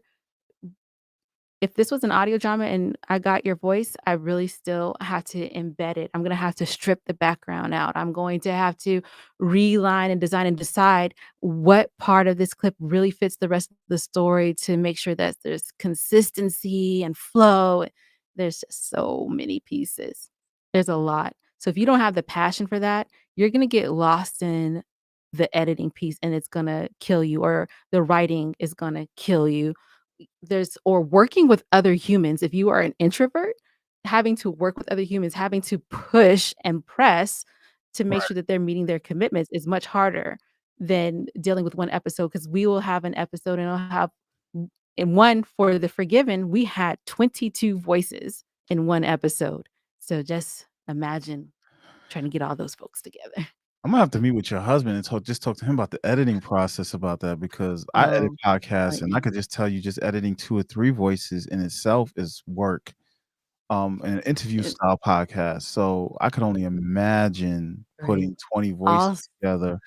if this was an audio drama and I got your voice, I really still have to embed it. I'm gonna have to strip the background out. I'm going to have to reline and design and decide what part of this clip really fits the rest of the story to make sure that there's consistency and flow. There's just so many pieces. There's a lot. So if you don't have the passion for that, you're gonna get lost in the editing piece and it's gonna kill you, or the writing is gonna kill you there's or working with other humans, if you are an introvert, having to work with other humans, having to push and press to make Right. sure that they're meeting their commitments is much harder than dealing with one episode because we will have an episode and I'll have in one for The Forgiven, we had 22 voices in one episode. So just imagine trying to get all those folks together. I'm gonna have to meet with your husband and talk to him about the editing process about that because I edit Oh, podcasts and I nightmare. could just tell you just editing 2 or 3 voices in itself is work, in an interview And style podcast. So I could only imagine right. putting 20 All voices together.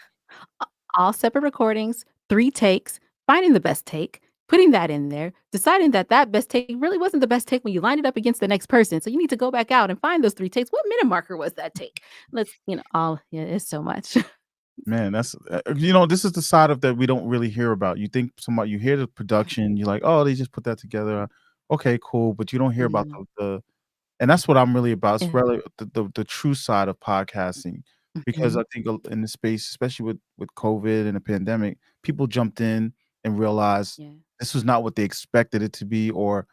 A all separate recordings, 3 takes, finding the best take, putting that in there, deciding that that best take really wasn't the best take when you lined it up against the next person, so you need to go back out and find those 3 takes. What minute marker was that take? All yeah, it's so much. Man, that's you know, this is the side of that we don't really hear about. You think somebody you hear the production, you're like, "Oh, they just put that together. Okay, cool," but you don't hear about Yeah, the and that's what I'm really about. It's and really the true side of podcasting because I mhm, think in the space, especially with COVID and the pandemic, people jumped in and realized yeah, this was not what they expected it to be or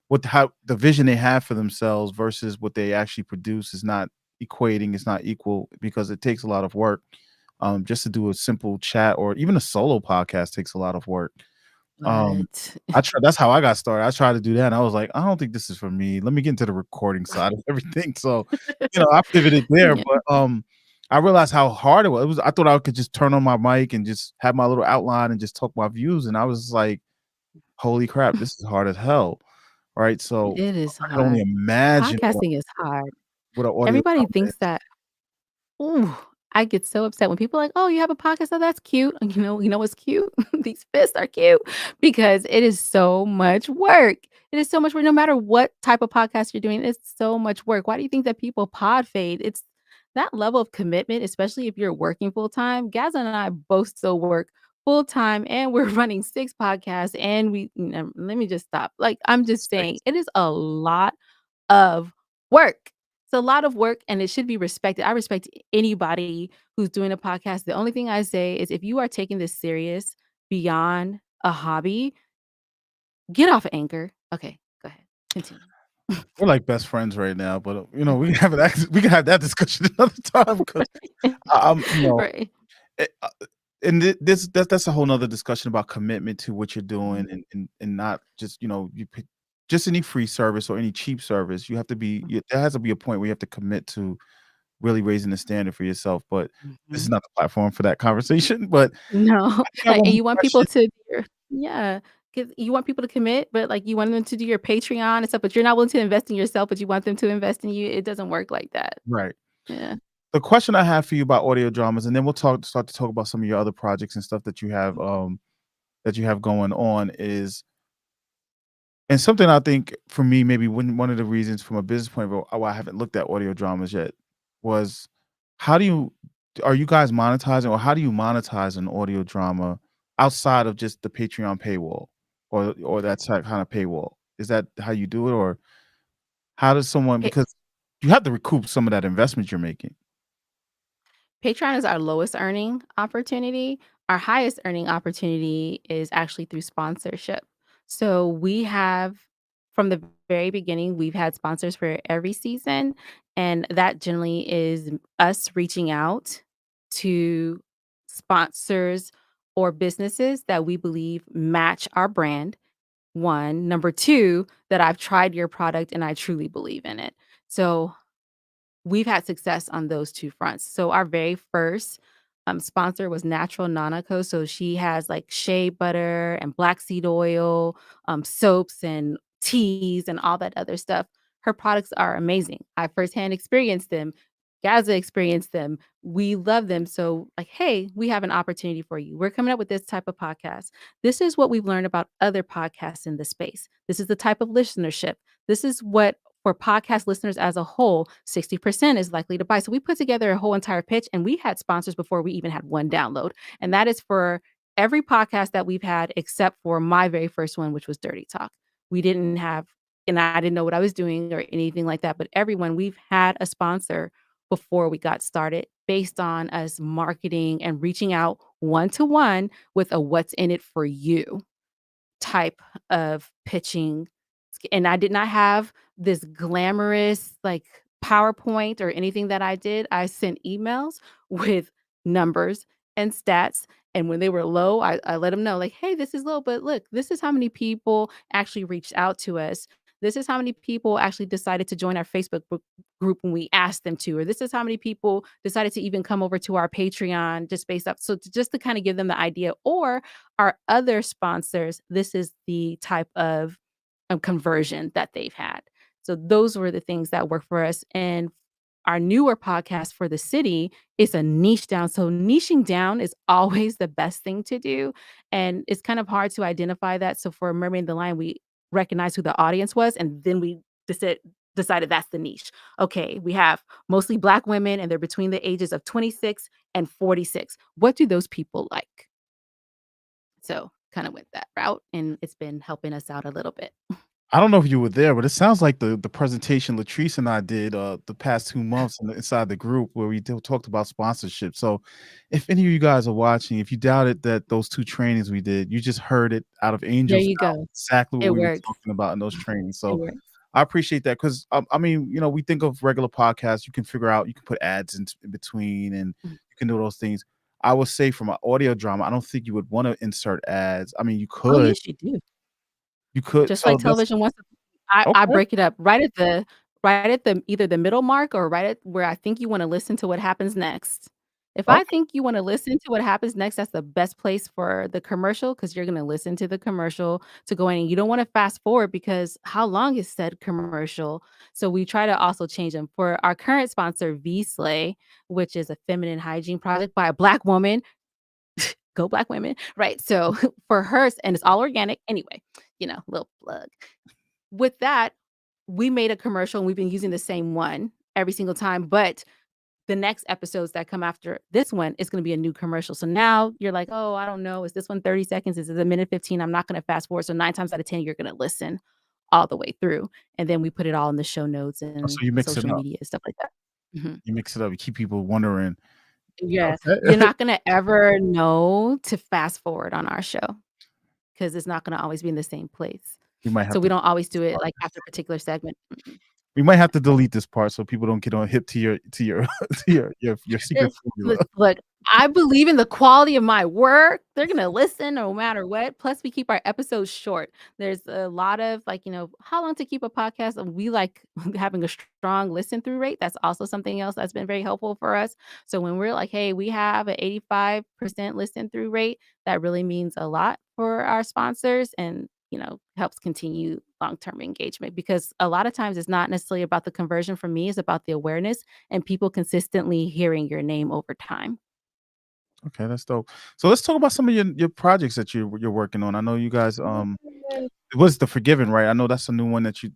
what how the vision they have for themselves versus what they actually produce is not equating, it's not equal because it takes a lot of work. Just to do a simple chat or even a solo podcast takes a lot of work. Um, what? I tried that's how I got started. I tried to do that and I was like, "I don't think this is for me. Let me get into the recording side of everything." So, you know, I pivoted there, Yeah, but, I realized how hard it was. I thought I could just turn on my mic and just have my little outline and just talk my views, and I was like, "Holy crap, this is hard as hell." Right? So, It is I can only hard. imagine Podcasting is hard. what an audio Everybody drama thinks is. that ooh, I get so upset when people are like, "Oh, you have a podcast? Oh, that's cute." You know what's cute? These fists are cute because it is so much work. It is so much work no matter what type of podcast you're doing, it's so much work. Why do you think that people pod fade? It's that level of commitment, especially if you're working full time. Gazza and I both still work full time and we're running 6 podcasts and let me just stop. Like, I'm just saying, 6. it is a lot of work. It's a lot of work and it should be respected. I respect anybody who's doing a podcast. The only thing I say is if you are taking this serious beyond a hobby, get off of Anchor. Okay, go ahead. Continue. We're like best friends right now, but, we can have we can have that discussion another time because I'm, Right. eh, uh, and that's a whole nother discussion about commitment to what you're doing Mhm, and not just, you pick just any free service or any cheap service. You have to be there has to be a point where you have to commit to really raising the standard for yourself, but this is mhm. not the platform for that conversation, but No, I got one and more you want people question. to yeah, 'cause you want people to commit, but, like, you want them to do your Patreon and stuff, but you're not willing to invest in yourself, but you want them to invest in you. It doesn't work like that. Right. Yeah. The question I have for you about audio dramas, and then we'll start to talk about some of your other projects and stuff that you have going on is and something I think for me, maybe one of the reasons from a business point of view why I haven't looked at audio dramas yet was how do you are you guys monetizing or how do you monetize an audio drama outside of just the Patreon paywall or that kind of paywall? Is that how you do it, or how does someone because you have to recoup some of that investment you're making? Patreon is our lowest earning opportunity. Our highest earning opportunity is actually through sponsorship. So we have, from the very beginning, we've had sponsors for every season. And that generally is us reaching out to sponsors or businesses that we believe match our brand. One. Number two, that I've tried your product and I truly believe in it. So we've had success on those 2 fronts. So our very first, sponsor was Natural Nanako, so she has, like, shea butter and black seed oil, soaps and teas and all that other stuff. Her products are amazing. I firsthand experienced them. Gazza experienced them. We love them, so, like, "Hey, we have an opportunity for you. We're coming up with this type of podcast. This is what we've learned about other podcasts in the space. This is the type of listenership. This is what for podcast listeners as a whole, 60% is likely to buy. So we put together a whole entire pitch and we had sponsors before we even had one download. And that is for every podcast that we've had except for my very first one, which was Dirty Talk. We didn't have, and I didn't know what I was doing or anything like that. But everyone, we've had a sponsor before we got started based on us marketing and reaching out one to one with a what's in it for you type of pitching. And I did not have this glamorous, like, PowerPoint or anything that I did. I sent emails with numbers and stats, and when they were low, I let them know, like, "Hey, this is low, but look, this is how many people actually reached out to us. This is how many people actually decided to join our Facebook book group when we asked them to, or this is how many people decided to even come over to our Patreon just based up." So just to kinda give them the idea, or our other sponsors, this is the type of conversion that they've had. So those were the things that work for us. And our newer podcast for the city is a niche down. So niching down is always the best thing to do. And it's kind of hard to identify that. So for Mermaid and the Lion, we recognized who the audience was, and then we decided that's the niche. Okay, we have mostly Black women, and they're between the ages of 26 and 46. What do those people like? So kind of went that route, and it's been helping us out a little bit. I don't know if you were there, but it sounds like the presentation Latrice and I did the past 2 months inside the group where we talked about sponsorship. So, if any of you guys are watching, if you doubted that those 2 trainings we did, you just heard it out of There Angel's you mouth go. exactly what It we were works. talking about in those trainings. It So, works. I appreciate that because I mean, we think of regular podcasts. You can figure out you can put ads in between, and Mhm. you can do those things. I would say from an audio drama, I don't think you would want to insert ads. I mean, Oh, you yes, you do. could. Just So like that's television wants to I okay. break it up right at the right at the either the middle mark or right at where I think you wanna listen to what happens next. If I Okay. think you wanna listen to what happens next, that's the best place for the commercial because 'cause you're gonna listen to the commercial to go in, and you don't wanna fast forward because how long is said commercial? So we try to also change them. For our current sponsor, V-Slay, which is a feminine hygiene product by a Black woman, go Black women, right? So for hers and it's all organic anyway, little plug. With that, we made a commercial and we've been using the same one every single time, but the next episodes that come after this one is gonna be a new commercial. So now you're like, "Oh, I don't know. Is this one 30 seconds? Is it a minute 15?" I'm not gonna fast forward. So 9 times out of 10, you're gonna listen all the way through. And then we put it all in the show notes Oh, so and you mix it social up. media, stuff like that. Mhm. You mix it up. You keep people wondering. Yeah. You're Okay. not gonna ever know to fast forward on our show because it's not gonna always be in the same place. We might So have we to don't always do it, like, after a particular segment. we might have to delete this part so people don't get on hip to your to your secret formula. Look, I believe in the quality of my work. They're gonna listen no matter what. Plus, we keep our episodes short. There's a lot of like, how long to keep a podcast? And we like having a strong listen through rate. That's also something else that's been very helpful for us. So when we're like, hey, we have an 85% listen through rate, that really means a lot for our sponsors and helps continue long-term engagement because a lot of times it's not necessarily about the conversion for me, it's about the awareness and people consistently hearing your name over time. Okay, that's dope. So let's talk about some of your projects that you're working on. I know you guys Yes. it was The Forgiven, right? I know that's a new one that you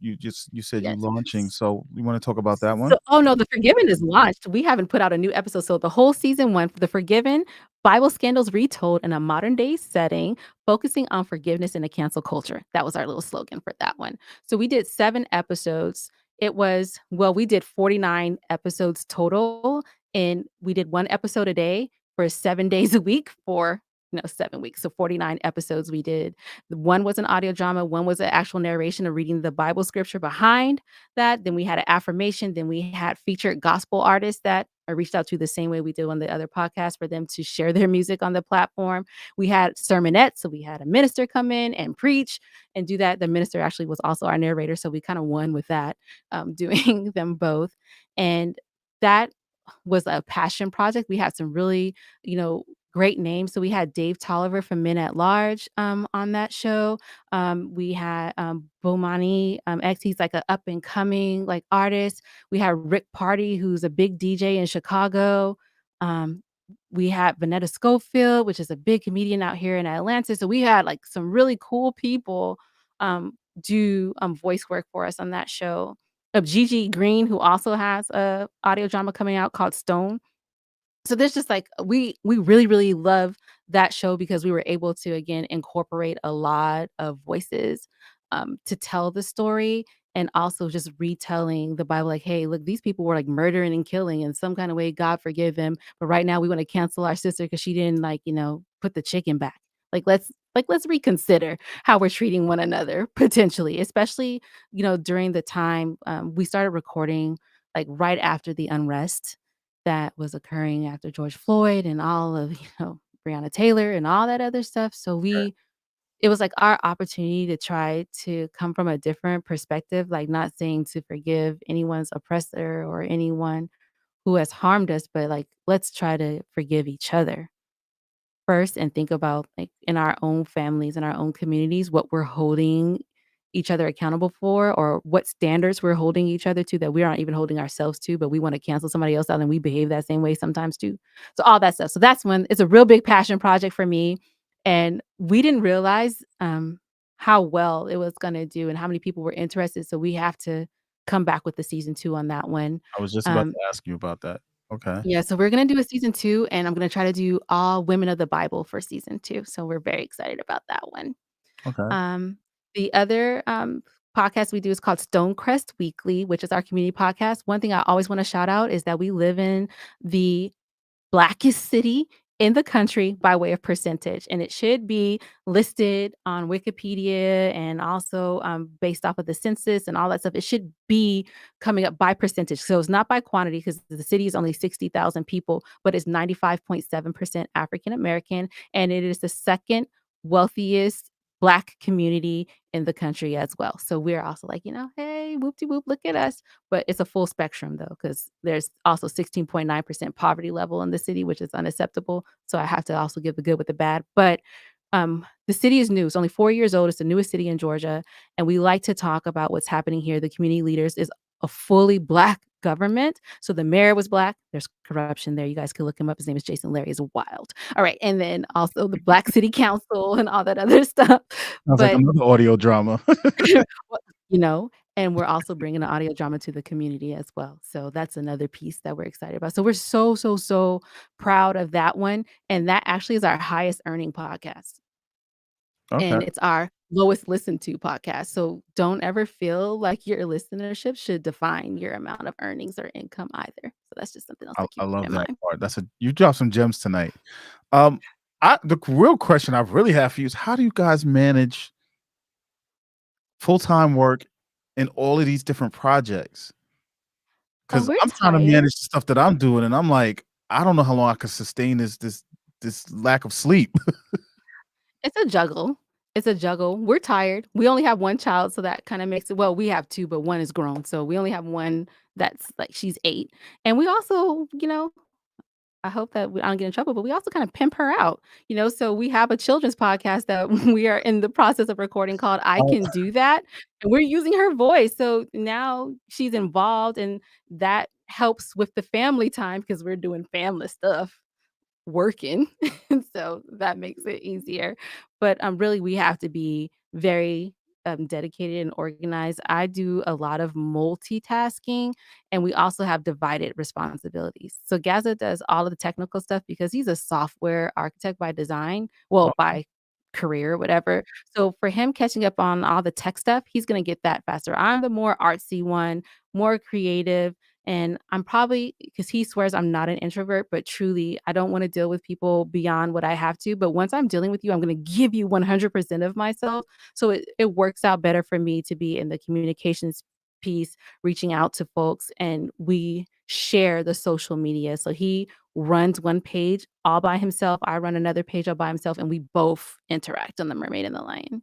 said you Yes. launching. So you want to talk about that one? So oh, no, The Forgiven is launched. We haven't put out a new episode, so the whole season 1 for The Forgiven, Bible scandals retold in a modern day setting, focusing on forgiveness in a cancel culture. That was our little slogan for that one. So we did 7 episodes. We did 49 episodes total, and we did 1 episode a day for 7 days a week for, 7 weeks. So 49 episodes we did. One was an audio drama, one was an actual narration of reading the Bible scripture behind that. Then we had an affirmation. Then we had featured gospel artists that I reached out to the same way we do on the other podcast for them to share their music on the platform. We had sermonettes. So we had a minister come in and preach and do that. The minister actually was also our narrator. So we kind of won with that, doing them both. And that was a passion project. We had some really, great names. So we had Dave Tolliver from Men at Large on that show. We had Bomani X. He's like an up and coming like artist. We had Rick Party, who's a big DJ in Chicago. Um, we had Vanetta Schofield, which is a big comedian out here in Atlanta. So we had like some really cool people do voice work for us on that show. Gigi Green, who also has a audio drama coming out called Stone. So there's just like we really, really love that show because we were able to again incorporate a lot of voices to tell the story and also just retelling the Bible like, hey, look, these people were like murdering and killing in some kind of way. God forgive them. But right now we want to cancel our sister because she didn't like, put the chicken back. Let's reconsider how we're treating one another potentially, especially, during the time we started recording like right after the unrest that was occurring after George Floyd and all of, Breonna Taylor and all that other stuff. So it was like our opportunity to try to come from a different perspective, like not saying to forgive anyone's oppressor or anyone who has harmed us, but like let's try to forgive each other first and think about like in our own families and our own communities what we're holding each other accountable for or what standards we're holding each other to that we aren't even holding ourselves to but we want to cancel somebody else out and we behave that same way sometimes too. So all that stuff, so that's when it's a real big passion project for me, and we didn't realize how well it was going to do and how many people were interested, so we have to come back with the season 2 on that one. I was just about um to ask you about that. Okay. yeah, so we're gonna do a season 2, and I'm gonna try to do all women of the Bible for season 2, so we're very excited about that one. Okay. The other, podcast we do is called Stonecrest Weekly, which is our community podcast. One thing I always wanna shout out is that we live in the Blackest city in the country by way of percentage, and it should be listed on Wikipedia and also, based off of the census and all that stuff. It should be coming up by percentage. So it's not by quantity because the city is only 60,000 people, but it's 95.7% African American, and it is the second wealthiest Black community in the country as well. So we're also like, hey, whoop de whoop, look at us. But it's a full spectrum though, because there's also 16.9% poverty level in the city, which is unacceptable. So I have to also give the good with the bad. But the city is new. It's only 4 years old. It's the newest city in Georgia. And we like to talk about what's happening here. The community leaders is a fully Black government. So the mayor was Black. There's corruption there. You guys can look him up. His name is Jason Larry. Is wild. All right. And then also the Black city council and all that other stuff. Sounds like But, another audio drama. well, you know, and we're also bringing an audio drama to the community as well. So that's another piece that we're excited about. So we're so, so, so proud of that one. And that actually is our highest earning podcast. Okay. And it's our lowest listened to podcast. So don't ever feel like your listenership should define your amount of earnings or income either. So that's just something else to I keep love in that mind. part. You dropped some gems tonight. Um, the real question I really have for you is how do you guys manage full-time work in all of these different projects? Oh, Because we're I'm trying to tired. manage the stuff that I'm doing, and I'm like, I don't know how long I could sustain this lack of sleep. It's a juggle. It's a juggle. We're tired. We only have one child, so that kind of makes it, well, we have two, but one is grown. So we only have one that's like she's 8. And we also, I hope that I don't get in trouble, but we also kind of pimp her out, so we have a children's podcast that we are in the process of recording called I Oh, Can Do That, and we're using her voice. So now she's involved, and that helps with the family time because we're doing family stuff working. And so that makes it easier. But really we have to be very dedicated and organized. I do a lot of multitasking and we also have divided responsibilities. So Gaza does all of the technical stuff because he's a software architect by design, well, okay. by career, whatever. So for him catching up on all the tech stuff, he's going to get that faster. I'm the more artsy one, more creative, and I'm probably because he swears I'm not an introvert, but truly, I don't want to deal with people beyond what I have to. But once I'm dealing with you, I'm going to give you 100% of myself. So it works out better for me to be in the communications piece, reaching out to folks, and we share the social media. So he runs one page all by himself. I run another page all by himself, and we both interact on the Mermaid and the Lion.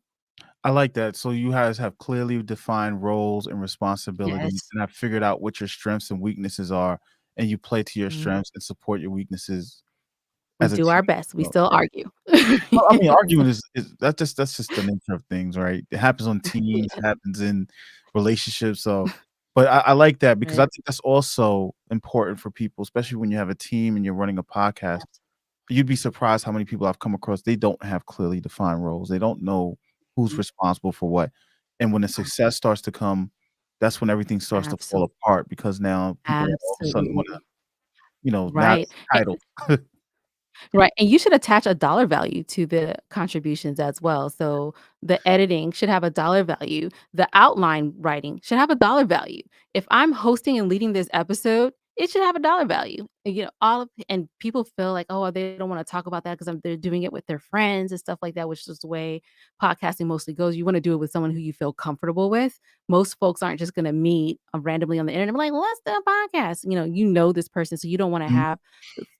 I like that. So you guys have clearly defined roles and responsibilities Yes. and have figured out what your strengths and weaknesses are, and you play to your Mhm. strengths and support your weaknesses We as a do our team. best. We So, still yeah. argue. Well, I mean, So, arguing is that's just the nature of things, right? It happens on teams, yeah. it happens in relationships. So, but I like that because I Right. think that's also important for people, especially when you have a team and you're running a podcast. You'd be surprised how many people I've come across, they don't have clearly defined roles. They don't know who's Mhm. responsible for what. And when the success starts to come, that's when everything starts to fall Absolutely. apart because now people all of a sudden wanna, Absolutely. now Right. it's a title. Right, and you should attach a dollar value to the contributions as well. So the editing should have a dollar value. The outline writing should have a dollar value. If I'm hosting and leading this episode, it should have a dollar value. And, all of and people feel like, oh, they don't want to talk about that because they're doing it with their friends and stuff like that, which is the way podcasting mostly goes. You want to do it with someone who you feel comfortable with. Most folks aren't just going to meet randomly on the internet and be like, let's do a podcast. You know this person, so you don't want to Mhm. have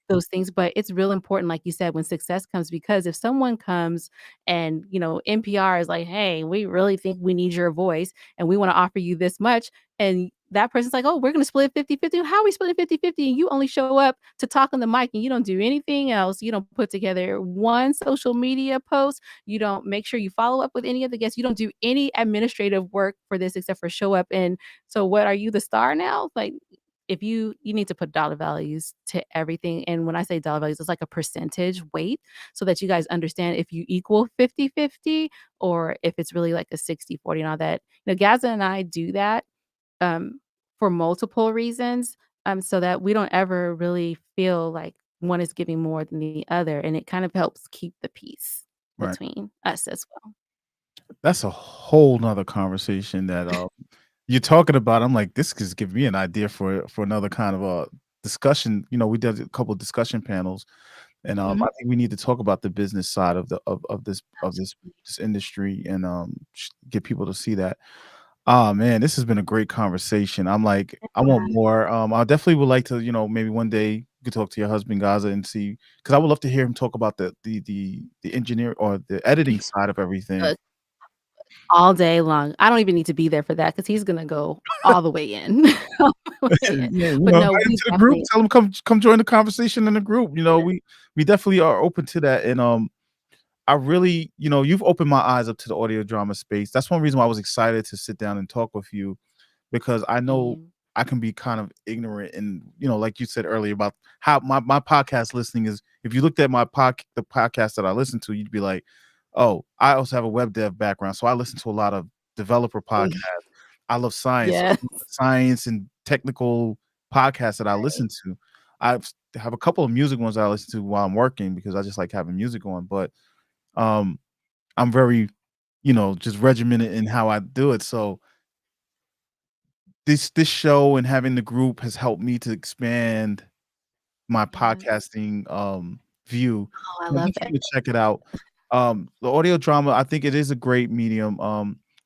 those things, but it's real important, like you said, when success comes, because if someone comes and, NPR is like, "Hey, we really think we need your voice and we wanna offer you this much," and that person's like, "Oh, we're gonna split it 50/50." How are we splitting 50/50 and you only show up to talk on the mic and you don't do anything else? You don't put together one social media post, you don't make sure you follow up with any of the guests, you don't do any administrative work for this except for show up, and so what, are you the star now? Like, if you need to put dollar values to everything, and when I say dollar values, it's like a percentage weight so that you guys understand if you equal 50/50 or if it's really like a 60/40 and all that. Gaza and I do that, um, for multiple reasons, so that we don't ever really feel like one is giving more than the other, and it kind of helps keep the peace Right. between us as well. That's a whole 'nother conversation that, you're talking about. I'm like, this could give me an idea for another kind of a discussion. We did a couple of discussion panels, and I Mhm. think we need to talk about the business side of this Absolutely. this industry and get people to see that. Ah, man, this has been a great conversation. I'm like, I want more. I definitely would like to, maybe one day you could talk to your husband Gaza and see, because I would love to hear him talk about the engineer or the editing side of everything. all day long. I don't even need to be there for that because he's gonna go all the way in. All the way in. Yeah, But no, invite him we to the group, definitely tell him come join the conversation in the group, we definitely are open to that, and, I really you've opened my eyes up to the audio drama space. That's one reason why I was excited to sit down and talk with you because I know same. I can be kind of ignorant and, like you said earlier about how my podcast listening is. If you looked at the podcast that I listen to, you'd be like, "Oh, I also have a web dev background, so I listen to a lot of developer podcasts. I love science, so Yes. some of the science and technical podcasts that I Right. listen to. I have a couple of music ones that I listen to while I'm working because I just like having music on, but um, I'm very, just regimented in how I do it. So this show and having the group has helped me to expand my Yes. podcasting view. Oh, I So I love want it. you to check it out. The audio drama, I think it is a great medium.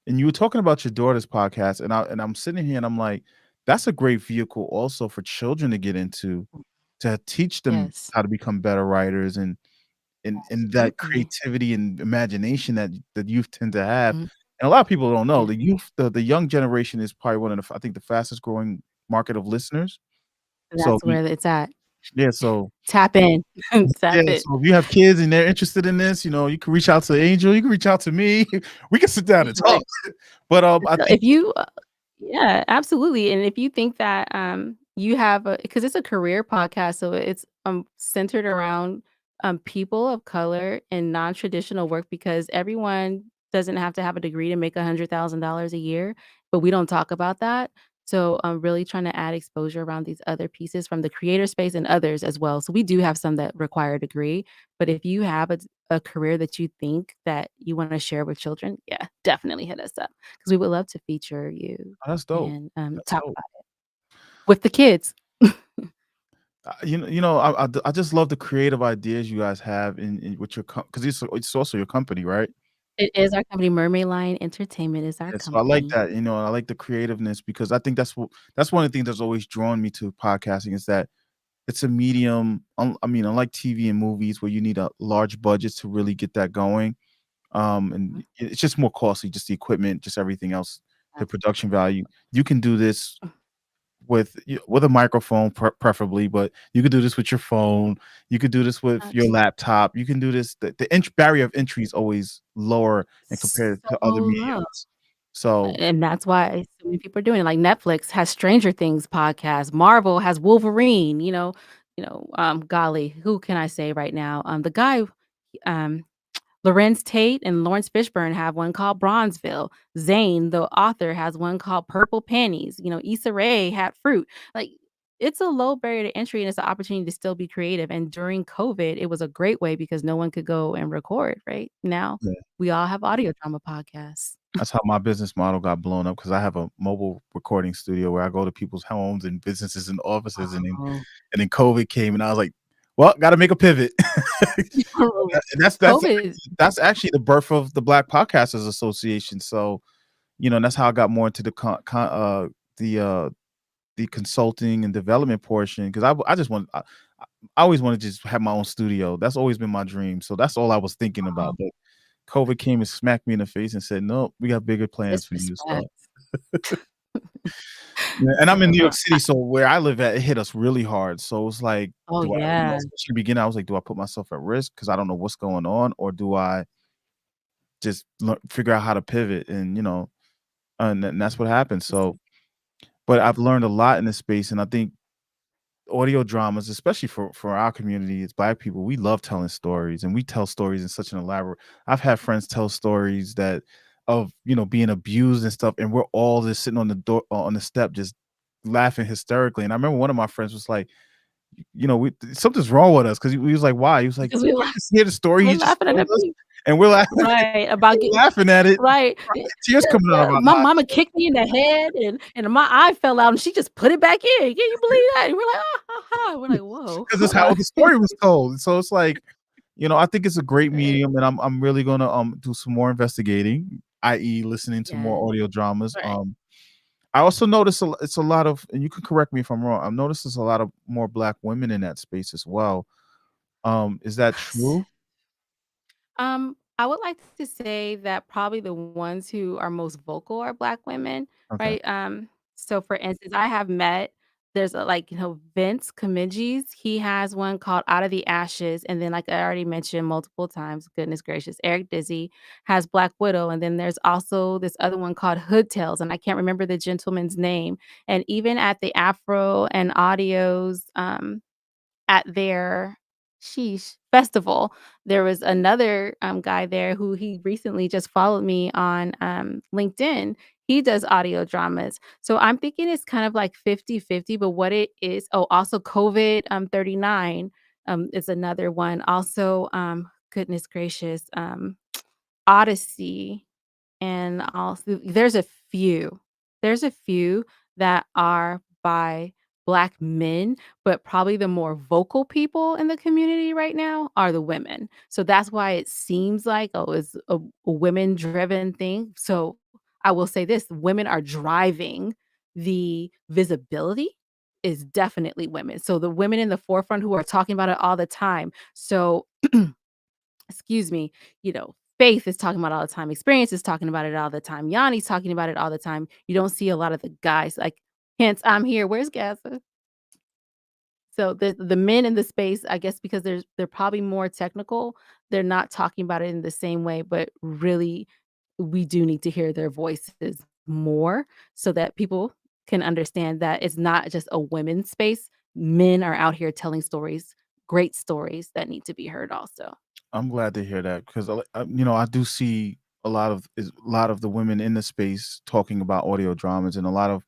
And you were talking about your daughter's podcast, and I'm sitting here and I'm like, that's a great vehicle also for children to get into to teach them Yes. how to become better writers and that Absolutely. creativity and imagination that youth tend to have. Mhm. And a lot of people don't know Yeah. the youth, the young generation is probably one of the I think the fastest growing market of listeners. So That's where it's at. yeah, so Tap in. yeah, Tap in. so if you have kids and they're interested in this, you can reach out to Angel, you can reach out to me. We can sit down and talk. Right. But I So think if you yeah, absolutely, and if you think that, you have a because it's a career podcast, so it's, centered around, people of color and non-traditional work because everyone doesn't have to have a degree to make $100,000 a year, but we don't talk about that. So I'm really trying to add exposure around these other pieces from the creator space and others as well. So we do have some that require a degree, but if you have a career that you think that you wanna share with children, yeah, definitely hit us up. 'Cause we would love to feature you that's dope. and, That's talk dope. about it with the kids. I just love the creative ideas you guys have in with your because it's also your company, right? It is our company, Mermaid-Lion Entertainment is our Yeah, so I like company. that, I like the creativeness because I think that's one of the things that's always drawn me to podcasting is that it's a medium, I mean, unlike TV and movies where you need a large budget to really get that going, Mhm. and it's just more costly, just the equipment, just everything else, the Yes. production value. You can do this with a microphone preferably, but you could do this with your phone, you could do this with your Absolutely. laptop, you can do this the barrier of entry is always lower and compared So to other low. mediums. So And that's why so many people are doing it, like, Netflix has Stranger Things podcast, Marvel has Wolverine, golly, who can I say right now? The guy, um Lorenz Tate and Lawrence Fishburne have one called Bronzeville. Zane, the author, has one called Purple Panties. Issa Rae had Fruit. Like, it's a low barrier to entry and it's an opportunity to still be creative. And during COVID, it was a great way because no one could go and record, right? Now yeah, we all have audio drama podcasts. that's how my business model got blown up because I have a mobile recording studio where I go to people's homes and businesses and offices, Oh. and then COVID came, and I was like, "Well, gotta make a pivot." And COVID. that's actually the birth of the Black Podcasters Association, so, that's how I got more into the, uh, the consulting and development portion because I just want I always wanna just have my own studio, that's always been my dream, so that's all I was thinking about, Oh, but COVID came and smacked me in the face and said, "Nope, we got bigger plans for you," so disrespect. yeah, and I'm in So, New York City, so where I live at, it hit us really hard. So it's like, oh, do I, yeah. especially in the beginning, I was like, do I put myself at risk because I don't know what's going on, or do I just figure out how to pivot? And that's what happened. So, but I've learned a lot in this space, and I think audio dramas, especially for our community, as Black people, we love telling stories, and we tell stories in such an elaborate. I've had friends tell stories that of being abused and stuff, and we're all just sitting on the door on the step, just laughing hysterically. And I remember one of my friends was like, we something's wrong with us because he was like, why? He was like, Because did you just hear the story we're he just laughing at told that us? piece. And we're laughing, Right, about we're getting laughing at it, right. tears coming out of our My eyes mama kicked me in the head and my eye fell out and she just put it back in. Can you believe that? And we're like, "Ah, ha, ha." We're like, "Whoa." because it's how the story was told. So it's like, I think it's a great Right. medium, and I'm really gonna do some more investigating, i.e., listening to more Yes. audio dramas. Right. I also notice it's a lot of, and you can correct me if I'm wrong. I've noticed there's a lot of more Black women in that space as well. Is that S true? I would like to say that probably the ones who are most vocal are Black women, Okay. right? So for instance, I have met there's a like, Vince Comegys, he has one called Out of the Ashes, and then like I already mentioned multiple times, goodness gracious, Eric Dizzy has Black Widow, and then there's also this other one called Hood Tales, and I can't remember the gentleman's name. And even at the Afro and Audios, at their festival, there was another, guy there who he recently just followed me on, LinkedIn. He does audio dramas. So I'm thinking it's kind of like 50-50. But what it is also COVID, 39, is another one. Also, goodness gracious, Odyssey. And also few. There's a few that are by Black men, but probably the more vocal people in the community right now are the women. So that's why it seems like, oh, it's a women-driven thing. So I will say this, women are driving the visibility is definitely women. So the women in the forefront who are talking about it all the time. So excuse me, Faith is talking about it all the time, Experience is talking about it all the time, Yanni's talking about it all the time. You don't see a lot of the guys, like, hence, I'm here, where's Gaza? So the men in the space, I guess because they're probably more technical, they're not talking about it in the same way, but really, we do need to hear their voices more so that people can understand that it's not just a women's space. Men are out here telling stories, great stories that need to be heard also. I'm glad to hear that because I do see a lot of the women in the space talking about audio dramas, and a lot of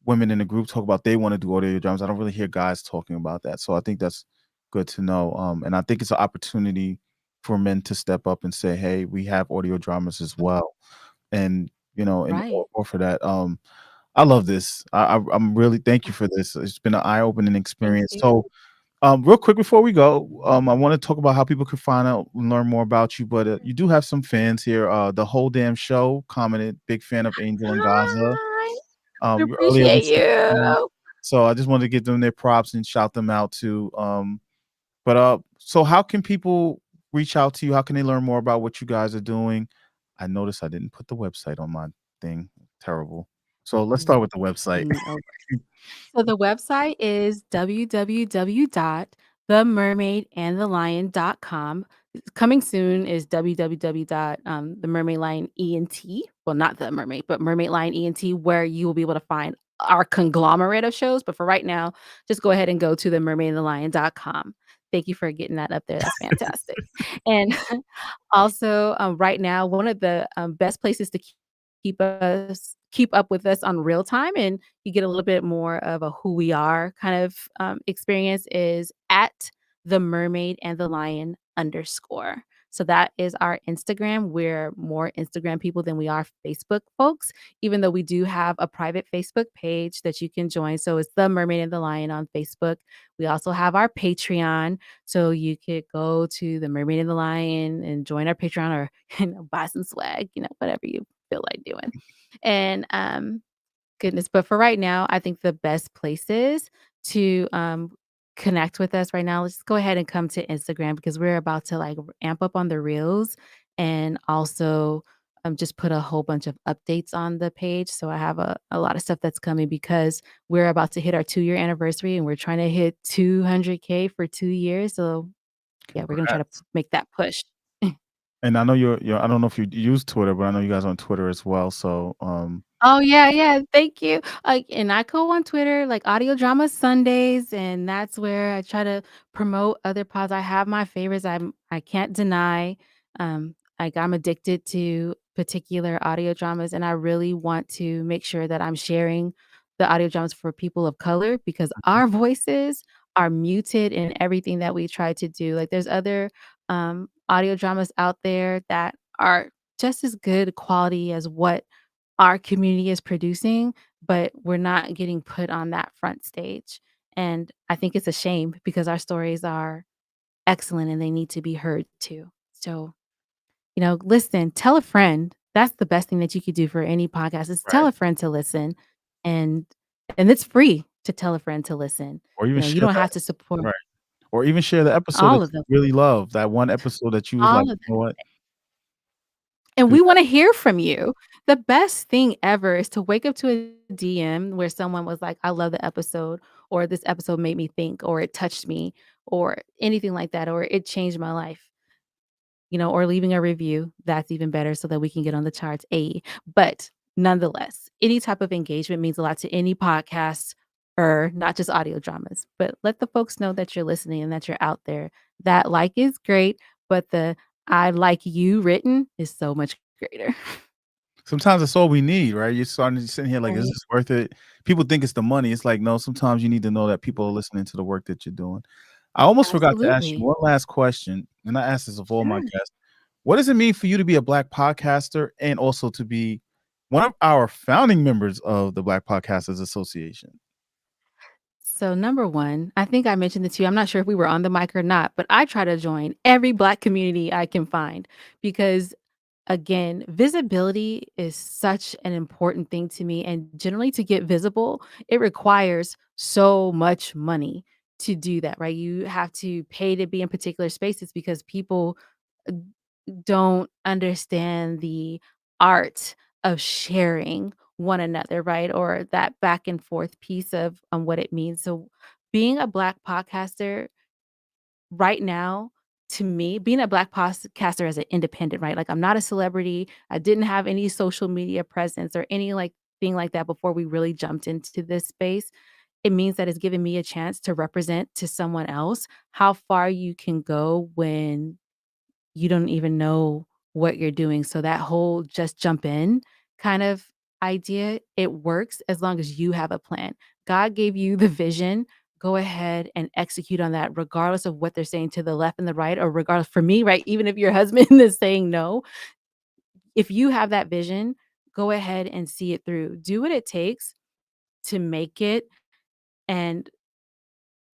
women in the group talk about they want to do audio dramas. I don't really hear guys talking about that, so I think that's good to know. And I think it's an opportunity for men to step up and say, "Hey, we have audio dramas as well," and Right. or for that. I love this. I'm really thank you for this. It's been an eye opening Thank experience. you. So real quick before we go, I want to talk about how people can find out and learn more about you. But you do have some fans here. The whole damn show commented, big fan of Angel and Gaza. Hi, we Earlier appreciate this month. you. So I just wanted to give them their props and shout them out too. But so how can people reach out to you? How can they learn more about what you guys are doing? I noticed I didn't put the website on my thing. Terrible. So let's Mm, start with the website. no. So the website is www.themermaidandthelion.com. Coming soon is www. The Mermaid Lion ENT. Well, not the mermaid, but Mermaid Lion ENT, where you will be able to find our conglomerate of shows. But for right now, just go ahead and go to the mermaidandthelion.com. Thank you for getting that up there. That's fantastic. And also, right now, one of the best places to keep up with us on real time, and you get a little bit more of a who we are kind of experience is at the Mermaid and the Lion underscore. So that is our Instagram. We're more Instagram people than we are Facebook folks, even though we do have a private Facebook page that you can join. So it's the Mermaid and the Lion on Facebook. We also have our Patreon. So you could go to the Mermaid and the Lion and join our Patreon or buy some swag, whatever you feel like doing. And goodness, but for right now, I think the best places to connect with us right now, let's just go ahead and come to Instagram because we're about to like amp up on the reels and also just put a whole bunch of updates on the page. So I have a lot of stuff that's coming because we're about to hit our 2-year anniversary and we're trying to hit 200K for 2 years. So yeah, we're gonna try to Congrats. make that push. And I know you're I don't know if you use Twitter, but I know you guys on Twitter as well. So Oh, yeah, yeah, thank you. And I go on Twitter, like Audio Drama Sundays, and that's where I try to promote other pods. I have my favorites. I can't deny, like I'm addicted to particular audio dramas, and I really want to make sure that I'm sharing the audio dramas for people of color because our voices are muted in everything that we try to do. Like there's other audio dramas out there that are just as good quality as what our community is producing, but we're not getting put on that front stage. And I think it's a shame because our stories are excellent and they need to be heard too. So, listen, tell a friend. That's the best thing that you could do for any podcast is tell right. a friend to listen. And it's free to tell a friend to listen. Or even You share don't that have to support right. Or even share the episode that all of you them. really love, that one episode that you was like, All of "You know what? them. And Do we that. wanna hear from you. The best thing ever is to wake up to a DM where someone was like, "I love the episode," or "This episode made me think," or "It touched me," or anything like that, or "It changed my life." Or leaving a review, that's even better so that we can get on the charts, but nonetheless, any type of engagement means a lot to any podcast or not just audio dramas, but let the folks know that you're listening and that you're out there. That like is great, but the "I like you" written is so much greater. Sometimes that's all we need, right? You're starting to sitting here like, "Is Right. this worth it?" People think it's the money. It's like, no, sometimes you need to know that people are listening to the work that you're doing. I almost forgot to ask you Absolutely. one last question, and I ask this of all my Sure. guests. What does it mean for you to be a Black podcaster and also to be one of our founding members of the Black Podcasters Association? So number 1, I think I mentioned this to you, I'm not sure if we were on the mic or not, but I try to join every Black community I can find because, again, visibility is such an important thing to me, and generally to get visible, it requires so much money to do that, right? You have to pay to be in particular spaces because people, uh, don't understand the art of sharing one another, right? Or that back and forth piece of what it means. So being a Black podcaster right now, to me, being a Black podcaster as an independent, right? Like I'm not a celebrity. I didn't have any social media presence or any like thing like that before we really jumped into this space. It means that it's giving me a chance to represent to someone else how far you can go when you don't even know what you're doing. So that whole just jump in kind of idea, it works as long as you have a plan. God gave you the vision. Go ahead and execute on that, regardless of what they're saying to the left and the right, or regardless for me, right? Even if your husband is saying no, if you have that vision, go ahead and see it through. Do what it takes to make it. And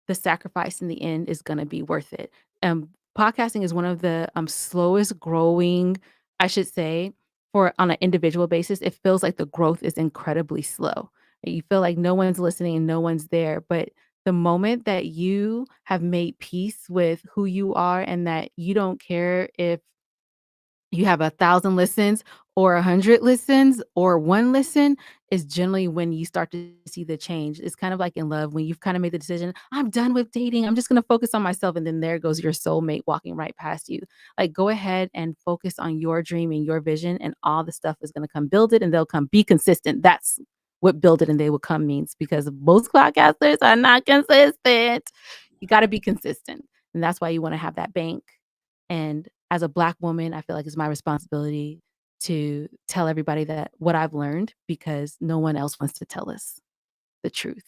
the sacrifice in the end is gonna be worth it. Podcasting is one of the, slowest growing, I should say, for on an individual basis, it feels like the growth is incredibly slow. You feel like no one's listening and no one's there, but the moment that you have made peace with who you are and that you don't care if you have 1,000 listens or 100 listens or 1 listen is generally when you start to see the change. It's kind of like in love when you've kinda made the decision, "I'm done with dating. I'm just gonna focus on myself," and then there goes your soulmate walking right past you. Like, go ahead and focus on your dream and your vision, and all the stuff is gonna come. Build it, and they'll come. Be consistent. That's what "build it and they will come" means because most podcasters are not consistent. You gotta be consistent, and that's why you wanna have that bank. And as a Black woman, I feel like it's my responsibility to tell everybody that what I've learned because no one else wants to tell us the truth.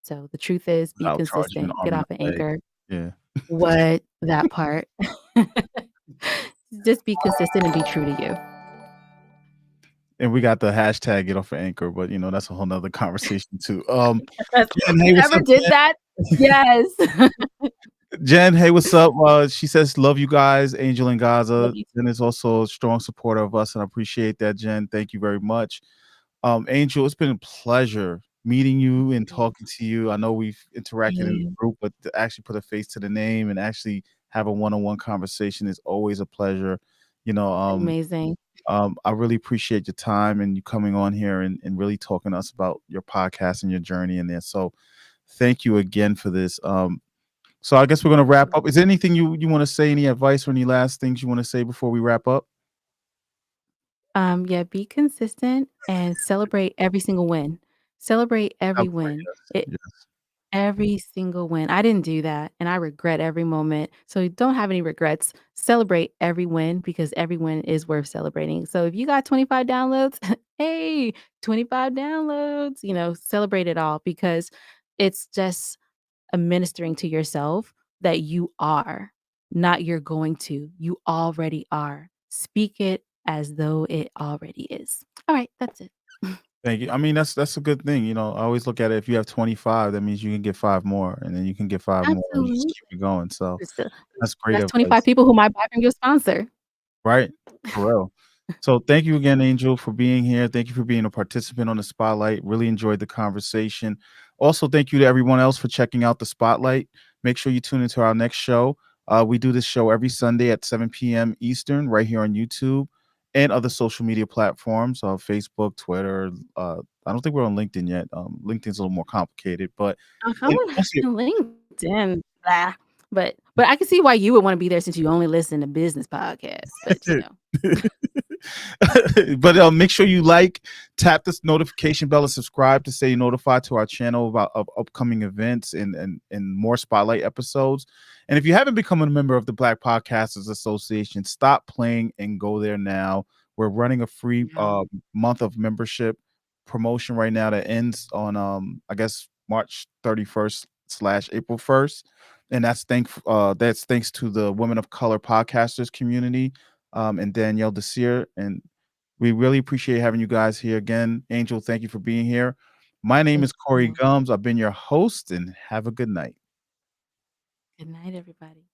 So the truth is be Without charging an consistent, get arm and off of a leg. Anchor. Yeah. What? That part. Just be consistent and be true to you. And we got the hashtag get off of Anchor, but that's a whole nother conversation too. Yes. Jen, hey, what's Whoever up, did that, yes. Jen, hey, what's up? She says, love you guys, Angel and Love Gaza. you Jen is also a strong supporter of us, and I appreciate that, Jen. Thank you very much. Angel, it's been a pleasure meeting you and too. talking to you. I know we've interacted in the You. group, but to actually put a face to the name and actually have a one-on-one conversation is always a pleasure. You know, um, Amazing. I really appreciate your time and you coming on here and really talking to us about your podcast and your journey in there. So thank you again for this. So I guess we're gonna wrap up. Is there anything you want to say, any advice or any last things you want to say before we wrap up? Yeah, be consistent and celebrate every single win. Celebrate every Celebrate, win. yes. It Yes. Every single win. I didn't do that, and I regret every moment. So don't have any regrets. Celebrate every win because every win is worth celebrating. So if you got 25 downloads, hey, 25 downloads, celebrate it all because it's just administering to yourself that you are, not you're going to. You already are. Speak it as though it already is. All right, that's it. Thank you. I mean, that's a good thing. I always look at it. If you have 25, that means you can get five more, and then you can get five more, and you just Absolutely. keep it going. So It's the that's great That's 25 advice. people who might buy from your sponsor. Right. For real. So thank you again, Angel, for being here. Thank you for being a participant on the spotlight. Really enjoyed the conversation. Also, thank you to everyone else for checking out the spotlight. Make sure you tune into our next show. We do this show every Sunday at 7 p.m. Eastern, right here on YouTube. and other social media platforms, Facebook, Twitter. I don't think we're on LinkedIn yet. LinkedIn's a little more complicated, but I and would mostly LinkedIn, blah, but I can see why you would wanna be there since you only listen to business podcasts, but, you know. but make sure you like, tap this notification bell, and subscribe to stay notified to our channel about of upcoming events and more spotlight episodes. And if you haven't become a member of the Black Podcasters Association, stop playing and go there now. We're running a free Yeah. month of membership promotion right now that ends on I guess March 31st slash April 1st. And that's thanks to the Women of Color podcasters community, and Danielle Desir. And we really appreciate having you guys here again. Angel, thank you for being here. My name Thank is Corey you. Gums. I've been your host, and have a good night. Good night, everybody.